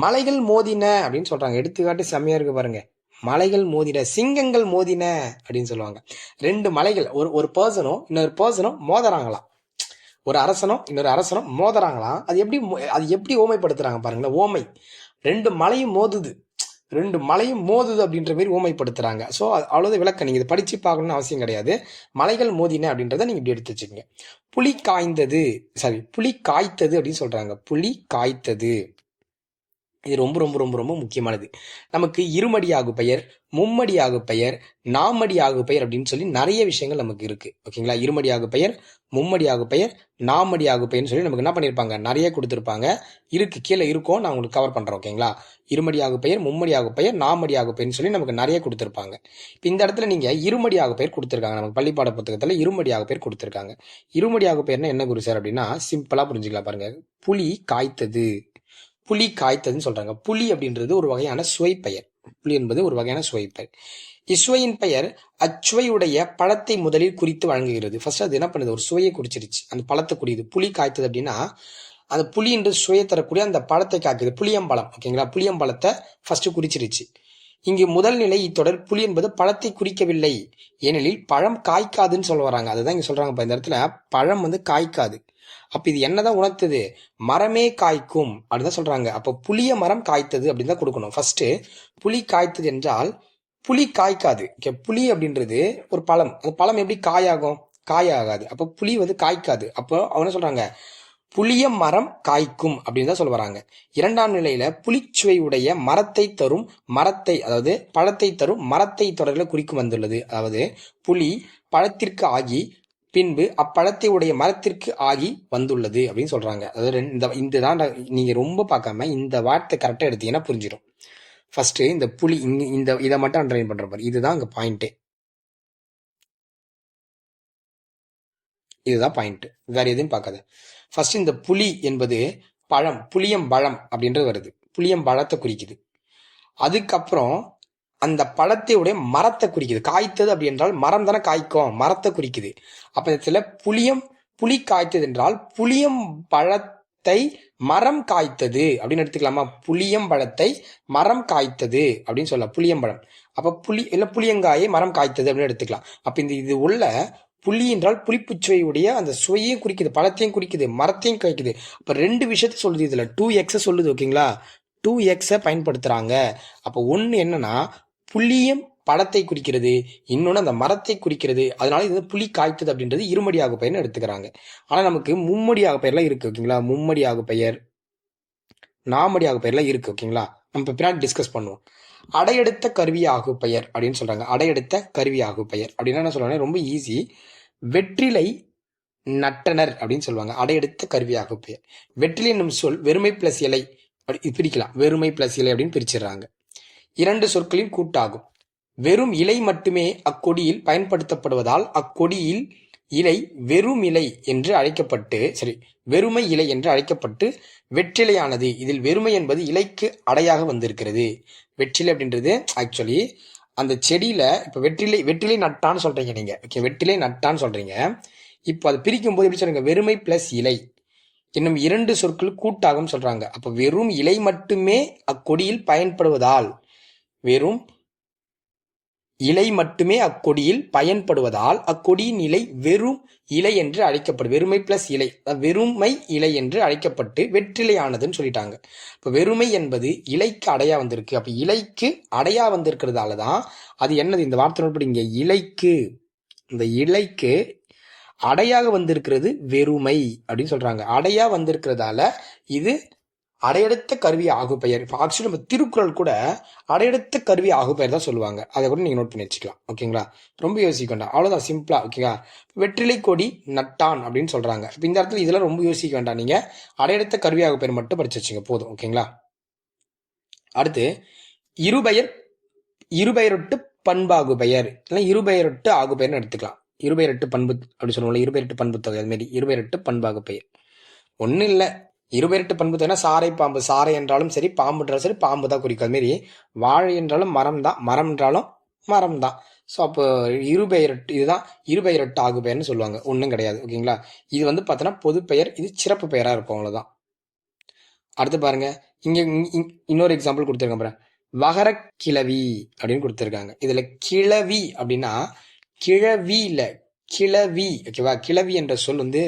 Speaker 1: மலைகள் மோதின அப்படின்னு சொல்றாங்க. எடுத்துக்காட்டு செம்மையா இருக்கு பாருங்க. மலைகள் மோதின, சிங்கங்கள் மோதின அப்படின்னு சொல்லுவாங்க. 2 மலைகள் ஒரு பர்சனும் இன்னொரு பர்சனும் மோதறாங்களாம். ஒரு அரசனும் இன்னொரு அரசனும் மோதறாங்களாம். அது எப்படி ஓமைப்படுத்துறாங்க பாருங்களேன். ஓமை 2 மலையும் மோதுது, 2 மலையும் மோதுது அப்படின்ற மாதிரி ஓமைப்படுத்துறாங்க. ஸோ அவ்வளவு விளக்கம். நீங்க இதை படிச்சு பார்க்கணும்னு அவசியம் கிடையாது. மலைகள் மோதின அப்படின்றத நீங்க இப்படி எடுத்து வச்சுக்கோங்க. புலி காய்த்தது அப்படின்னு சொல்றாங்க. புலி காய்த்தது. இது ரொம்ப ரொம்ப ரொம்ப ரொம்ப முக்கியமானது. நமக்கு இருமடியாகு பெயர், மும்மடியாகு பெயர், நாமடியாகு பெயர் அப்படின்னு சொல்லி நிறைய விஷயங்கள் நமக்கு இருக்கு. ஓகேங்களா? இருமடியாகு பெயர், மும்மடியாகு பெயர், நாமடியாகு பெயர்னு சொல்லி நமக்கு என்ன பண்ணிருப்பாங்க? நிறைய கொடுத்திருப்பாங்க. இருக்கு, கீழே இருக்கும், நான் உங்களுக்கு கவர் பண்றேன். ஓகேங்களா? இருமடியாகு பெயர், மும்மடியாகு பெயர், நாமடியாகு பெயர்னு சொல்லி நமக்கு நிறைய கொடுத்திருப்பாங்க. இப்ப இந்த இடத்துல நீங்க இருமடியாகு பெயர் கொடுத்திருக்காங்க. நமக்கு பள்ளிப்பாட புத்தகத்துல இருமடியாகு பெயர் கொடுத்திருக்காங்க. இருமடியாகு பெயர்னா என்ன குரு சார் அப்படின்னா சிம்பிளா புரிஞ்சுக்கலாம் பாருங்க. புலி காய்த்தது, புலி காய்த்ததுன்னு சொல்றாங்க. புலி அப்படின்றது ஒரு வகையான சுவைப்பெயர். புலி என்பது ஒரு வகையான சுவைப்பெயர். இசுவையின் பெயர் அச்சுவையுடைய பழத்தை முதலில் குறித்து வழங்குகிறது. ஃபர்ஸ்ட் அது என்ன பண்ணுது? ஒரு சுவையை குறிச்சிருச்சு, அந்த பழத்தை குறியுது. புலி காய்த்தது அப்படின்னா அந்த புலி என்று சுவையை தரக்கூடிய அந்த பழத்தை காக்குது. புளியம்பழம். ஓகேங்களா? புளியம்பழத்தை ஃபர்ஸ்ட் குறிச்சிருச்சு. இங்கு முதல் நிலை இத்தொடர் புலி என்பது பழத்தை குறிக்கவில்லை, ஏனெனில் பழம் காய்க்காதுன்னு சொல்ல வராங்க. அதுதான் இங்க சொல்றாங்க. இந்த இடத்துல பழம் காய்க்காது. அப்ப இது என்னதான் உணர்த்துது? மரமே காய்க்கும் அப்படிதான் சொல்றாங்க. அப்ப புளிய மரம் காய்த்தது அப்படின்னு தான் கொடுக்கணும். ஃபர்ஸ்ட் புலி காய்த்தது என்றால் புலி காய்க்காது. புலி அப்படின்றது ஒரு பழம். அந்த பழம் எப்படி காயாகும்? காயாகாது. அப்ப புலி காய்க்காது. அப்போ அவன சொல்றாங்க புளிய மரம் காய்க்கும் அப்படின்னு தான் சொல்ல வராங்க. இரண்டாம் நிலையில புளிச்சுவை உடைய மரத்தை தரும் மரத்தை, அதாவது பழத்தை தரும் மரத்தை தொடர்ல குறிக்கும் வந்துள்ளது. அதாவது புலி பழத்திற்கு ஆகி பின்பு அப்பழத்தை உடைய மரத்திற்கு ஆகி வந்துள்ளது அப்படின்னு சொல்றாங்க. அதாவது இந்த தான் நீங்க ரொம்ப பார்க்காம இந்த வார்த்தை கரெக்டா எடுத்தீங்கன்னா புரிஞ்சிடும். ஃபர்ஸ்ட் இந்த புலி இந்த இதை மட்டும் அண்டர்லைன் பண்ற மாதிரி, இதுதான் அங்க பாயிண்ட். இதுதான் பாயிண்ட், வேற எதுவும் பார்க்காத. ஃபர்ஸ்ட் இந்த புலி என்பது பழம், புளியம்பழம் அப்படின்றது வருது, புளியம்பழத்தை குறிக்குது. அதுக்கப்புறம் அந்த பழத்தையுடைய மரத்தை குறிக்குது. காய்த்தது அப்படி என்றால் மரம் தானே காய்க்கும், மரத்தை குறிக்குது. அப்ப இடத்துல புலி காய்த்தது என்றால் புளியம் பழத்தை மரம் காய்த்தது அப்படின்னு எடுத்துக்கலாமா? புளியம் பழத்தை மரம் காய்த்தது அப்படின்னு சொல்லலாம், புளியம்பழம். அப்ப புளியங்காயை மரம் காய்த்தது அப்படின்னு எடுத்துக்கலாம். அப்ப இது உள்ள புளி என்றால் புளிப்புச்சுவையுடைய அந்த சுவையும் குறிக்குது, பழத்தையும் குறிக்குது, மரத்தையும் குறிக்குது. அப்ப ரெண்டு விஷயத்த சொல்லுது, இதுல 2x சொல்லுது. ஓகேங்களா, 2x பயன்படுத்துறாங்க. அப்ப ஒன்னு என்னன்னா புளியம் பழத்தை குறிக்கிறது, இன்னொன்னு அந்த மரத்தை குறிக்கிறது. அதனால இது புலி காய்த்தது அப்படின்றது இருமடி ஆகு பெயர்னு எடுத்துக்கிறாங்க. ஆனா நமக்கு மும்மடி ஆகு பெயர்லாம் இருக்கு. ஓகேங்களா, மும்மடி ஆகு பெயர், நாமடி ஆகு பெயர்லாம் இருக்கு. ஓகேங்களா, நம்ம பின்னாடி டிஸ்கஸ் பண்ணுவோம். அடையெடுத்த கருவி ஆகு பெயர் அப்படின்னு சொல்றாங்க. அடையெடுத்த கருவி ஆகு பெயர் அப்படின்னா என்ன சொல்றாங்க, ரொம்ப ஈஸி. வெற்றிலை நட்டனர் அப்படின்னு சொல்லுவாங்க. அடையெடுத்த கருவி ஆகு பெயர். வெற்றிலை என்னும் சொல் வெறுமை பிளஸ் இலை பிரிக்கலாம், வெறுமை பிளஸ் இலை அப்படின்னு பிரிச்சிடறாங்க. இரண்டு சொற்களின் கூட்டாகும். வெறும் இலை மட்டுமே அக்கொடியில் பயன்படுத்தப்படுவதால் அக்கொடியில் இலை வெறும் இலை என்று அழைக்கப்பட்டு, சரி, வெறுமை இலை என்று அழைக்கப்பட்டு வெற்றிலையானது. இதில் வெறுமை என்பது இலைக்கு அடையாக வந்திருக்கிறது. வெற்றிலை அப்படின்றது ஆக்சுவலி அந்த செடியில இப்ப வெற்றிலை நட்டான்னு சொல்றீங்க நீங்க. ஓகே, வெற்றிலை நட்டான்னு சொல்றீங்க. இப்போ அதை பிரிக்கும் போது எப்படி சொல்றீங்க, வெறுமை பிளஸ் இலை இன்னும் இரண்டு சொற்கள் கூட்டாகும் சொல்றாங்க. அப்ப வெறும் இலை மட்டுமே அக்கொடியில் பயன்படுவதால், வெறும் இலை மட்டுமே அக்கொடியில் பயன்படுவதால் அக்கொடியின் இலை வெறும் இலை என்று அழைக்கப்படும். வெறுமை பிளஸ் இலை, வெறுமை இலை என்று அழைக்கப்பட்டு வெற்றிலையானதுன்னு சொல்லிட்டாங்க. இப்ப வெறுமை என்பது இலைக்கு அடையா வந்திருக்கு. அப்ப இலைக்கு அடையா வந்திருக்கிறதாலதான் அது என்னது, இந்த வார்த்தை இங்க இலைக்கு, இந்த இலைக்கு அடையாக வந்திருக்கிறது வெறுமை அப்படின்னு சொல்றாங்க. அடையா வந்திருக்கிறதால இது அடையெடுத்த கருவி ஆகு பெயர். இப்போ ஆக்சுவலி நம்ம திருக்குறள் கூட அடையெடுத்த கருவி ஆகு பெயர் தான் சொல்லுவாங்க. அதை கூட நீங்க நோட் பண்ணி வச்சுக்கலாம். ஓகேங்களா, ரொம்ப யோசிக்க வேண்டாம், அவ்வளவுதான், சிம்பிளா. ஓகேங்களா, வெற்றிலை கொடி நட்டான் அப்படின்னு சொல்றாங்க. இப்போ இந்த இடத்துல இதெல்லாம் ரொம்ப யோசிக்க வேண்டாம், நீங்க அடையெடுத்த கருவி ஆகு பெயர் மட்டும் படிச்சு வச்சுங்க போதும். ஓகேங்களா, அடுத்து இருபெயரொட்டு பண்பாகு பெயர், இல்லை இருபெயரொட்டு ஆகு பெயர்னு எடுத்துக்கலாம். இருபெயரொட்டு பண்பு அப்படி சொல்லுவோம்ல, இருபெயரொட்டு பண்பு தொகை, அது மாதிரி இருபெயரொட்டு பண்பாகு பெயர். ஒன்னும் இல்லை, இருபெயரொட்டு பண்பு தொகைனா சாரை பாம்பு, சாரை என்றாலும் சரி, பாம்பு என்றாலும் சரி, பாம்பு தான் குறிக்கும். அது மாதிரி வாழை என்றாலும் மரம் தான், மரம் என்றாலும் மரம் தான். ஸோ அப்போ இருபெயரொட்டு, இதுதான் இருபெயரொட்டு ஆகு பெயர்னு சொல்லுவாங்க, ஒன்றும் கிடையாது. ஓகேங்களா, இது வந்து பார்த்தோன்னா பொது பெயர், இது சிறப்பு பெயராக இருக்கும், அவ்வளோதான். அடுத்து பாருங்க, இங்க இன்னொரு எக்ஸாம்பிள் கொடுத்துருக்கேன் பாருங்க, வகர கிளவி அப்படின்னு கொடுத்துருக்காங்க. இதுல கிளவி அப்படின்னா கிழவி இல்ல, கிளவி. ஓகேவா, கிளவி என்ற சொல் வந்து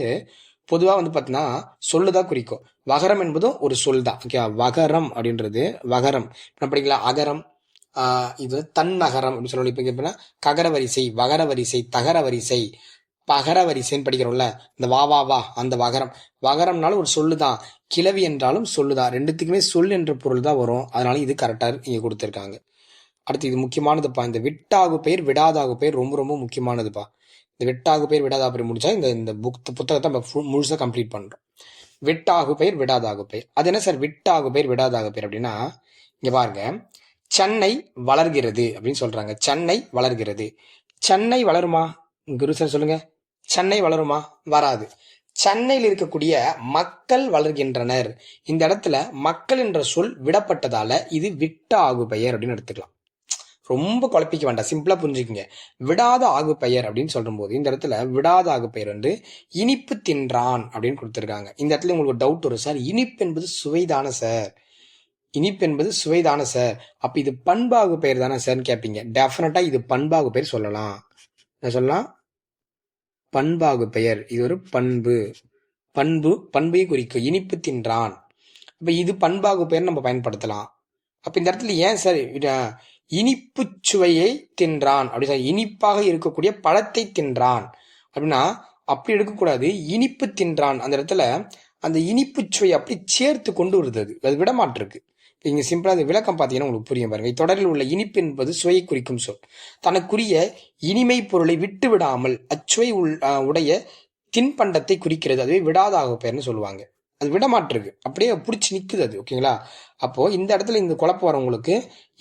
Speaker 1: பொதுவா வந்து பார்த்தீங்கன்னா சொல்லுதான் குறிக்கும். வகரம் என்பதும் ஒரு சொல் தான். ஓகேவா, வகரம் அப்படின்றது வகரம் படிங்களா, அகரம், இது தன்னகரம் அப்படின்னு சொல்லணும். இப்போ எப்படின்னா ககர வரிசை, வகர வரிசை, தகர வரிசை, பகர வரிசைன்னு படிக்கிறோம்ல, இந்த வா வா வா அந்த வகரம். வகரம்னாலும் ஒரு சொல்லு தான், கிளவி என்றாலும் சொல்லுதான், ரெண்டுத்துக்குமே சொல் என்ற பொருள் தான் வரும். அதனால இது கரெக்டா இங்க கொடுத்துருக்காங்க. அடுத்து இது முக்கியமானதுப்பா, இந்த விட்டாகு பெயர் விடாதாகு பெயர் ரொம்ப ரொம்ப முக்கியமானதுப்பா. இந்த வெட்டாகு பெயர் விடாதாகு பெயர் முடிச்சா இந்த புத்தகத்தை நம்ம முழுசா கம்ப்ளீட் பண்றோம். வெட்டாகு பெயர் விடாதாகு பெயர், அது என்ன சார் விட்டாகு பெயர் விடாதாகு பெயர் அப்படின்னா, இங்க பாருங்க, சென்னை வளர்கிறது அப்படின்னு சொல்றாங்க. சென்னை வளர்கிறது, சென்னை வளருமா குரு சார் சொல்லுங்க, சென்னை வளருமா? வராது. சென்னையில் இருக்கக்கூடிய மக்கள் வளர்கின்றனர். இந்த இடத்துல மக்கள் என்ற சொல் விடப்பட்டதால இது விட்ட ஆகு பெயர் அப்படின்னு எடுத்துக்கலாம். ரொம்ப குழப்பிக்க வேண்டாம், சிம்பிளா புரிஞ்சுக்குங்க. விடாத ஆகு பெயர் அப்படின்னு சொல்லும் போது இந்த இடத்துல விடாத ஆகு பெயர் வந்து இனிப்பு தின்றான் அப்படின்னு கொடுத்துருக்காங்க. இந்த இடத்துல உங்களுக்கு டவுட் வரும், சார் இனிப்பு என்பது சுவைதான சார், இனிப்பு என்பது சுவைதான சார், அப்ப இது பண்பாகு பெயர் தானே சார்ன்னு கேட்பீங்க. டெஃபினட்டா இது பண்பாகு பெயர் சொல்லலாம். என்ன சொல்லலாம்? பண்பாகு பெயர். இது ஒரு பண்பு, பண்பை குறிக்கும். இனிப்பு தின்றான், அப்ப இது பண்பாகு பெயர் நம்ம பயன்படுத்தலாம். அப்ப இந்த இடத்துல ஏன் சார் இனிப்பு சுவையை தின்றான் அப்படி சார், இனிப்பாக இருக்கக்கூடிய பழத்தை தின்றான் அப்படின்னா அப்படி எடுக்கக்கூடாது. இனிப்பு தின்றான் அந்த இடத்துல அந்த இனிப்பு சுவை அப்படி சேர்த்து கொண்டு வருது. அது விடமாட்டிருக்கு. இங்க சிம்பிளா அந்த விளக்கம் பார்த்தீங்கன்னா உங்களுக்கு புரியும் பாருங்க. தொடரில் உள்ள இனிப்பு என்பது சுவையை குறிக்கும் சொல். தனக்குரிய இனிமை பொருளை விட்டு விடாமல் அச்சுவை உடைய தின்பண்டத்தை குறிக்கிறது. அதுவே விடாத ஆகுபெயர்னு சொல்லுவாங்க. அது விடமாட்டிருக்கு, அப்படியே பிடிச்சி நிக்குது அது. ஓகேங்களா? அப்போ இந்த இடத்துல இந்த குழப்பம் வரவங்களுக்கு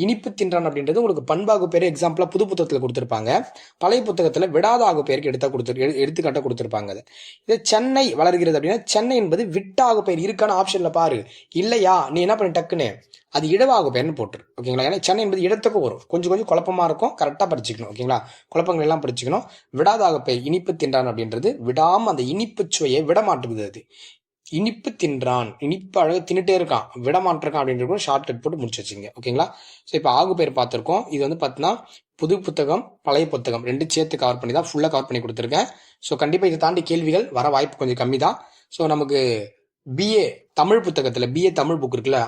Speaker 1: இனிப்பு தின்றான் அப்படின்றது உங்களுக்கு பண்பாகு பேர் எக்ஸாம்பிளா புது புத்தகத்துல கொடுத்திருப்பாங்க. பழைய புத்தகத்துல விடாத ஆகு பெயருக்கு எடுத்துக்காட்ட கொடுத்திருப்பாங்க. அது இது சென்னை வளர்கிறது அப்படின்னா சென்னை என்பது விட்டாகு பெயர் இருக்கான ஆப்ஷன்ல பாரு. இல்லையா நீ என்ன பண்ணி டக்குன்னு அது இடவாகு பெயர்னு போட்டுரு. ஓகேங்களா? ஏன்னா சென்னை என்பது இடத்துக்கும் வரும். கொஞ்சம் கொஞ்சம் குழப்பமா இருக்கும், கரெக்டா படிச்சுக்கணும். ஓகேங்களா? குழப்பங்கள் எல்லாம் படிச்சுக்கணும். விடாதாக பெயர் இனிப்பு தின்றான் அப்படின்றது விடாம அந்த இனிப்பு சுவையை விட மாட்டுக்குது. அது இனிப்பு தின்றான், இனிப்பு அழகு தின்னுட்டே இருக்கான், விடமாட்டிருக்கான் அப்படின்றது ஷார்ட் கட் போட்டு முடிச்சு வச்சுங்க. ஓகேங்களா? ஸோ இப்போ ஆகு பேர் பார்த்துருக்கோம். இது வந்து பார்த்தீங்கன்னா புது புத்தகம் பழைய புத்தகம் ரெண்டு சேர்த்து கவர் பண்ணி தான் ஃபுல்லாக கவர் பண்ணி கொடுத்துருக்கேன். ஸோ கண்டிப்பாக இதை தாண்டி கேள்விகள் வர வாய்ப்பு கொஞ்சம் கம்மி தான். ஸோ நமக்கு பிஏ தமிழ் புத்தகத்தில் பிஏ தமிழ் புக் இருக்குல்ல,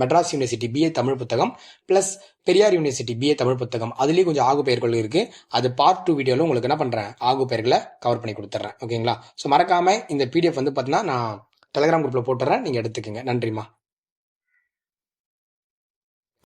Speaker 1: மெட்ராஸ் யூனிவர்சிட்டி பிஏ தமிழ் புத்தகம் plus Periyar university BA Tamil புத்தகம், அதுலேயும் கொஞ்சம் ஆகு பெயர்கள் இருக்கு. அது பார்ட் 2 வீடியோவில் உங்களுக்கு என்ன பண்ணுறேன், ஆகு பெயர்களை கவர் பண்ணி கொடுத்துட்றேன். ஓகேங்களா? ஸோ மறக்காம இந்த பிடிஎஃப் வந்து பார்த்தீங்கன்னா நான் டெலிகிராம் குரூப்பில் போட்டுறேன், நீங்கள் எடுத்துக்கோங்க. நன்றிம்மா.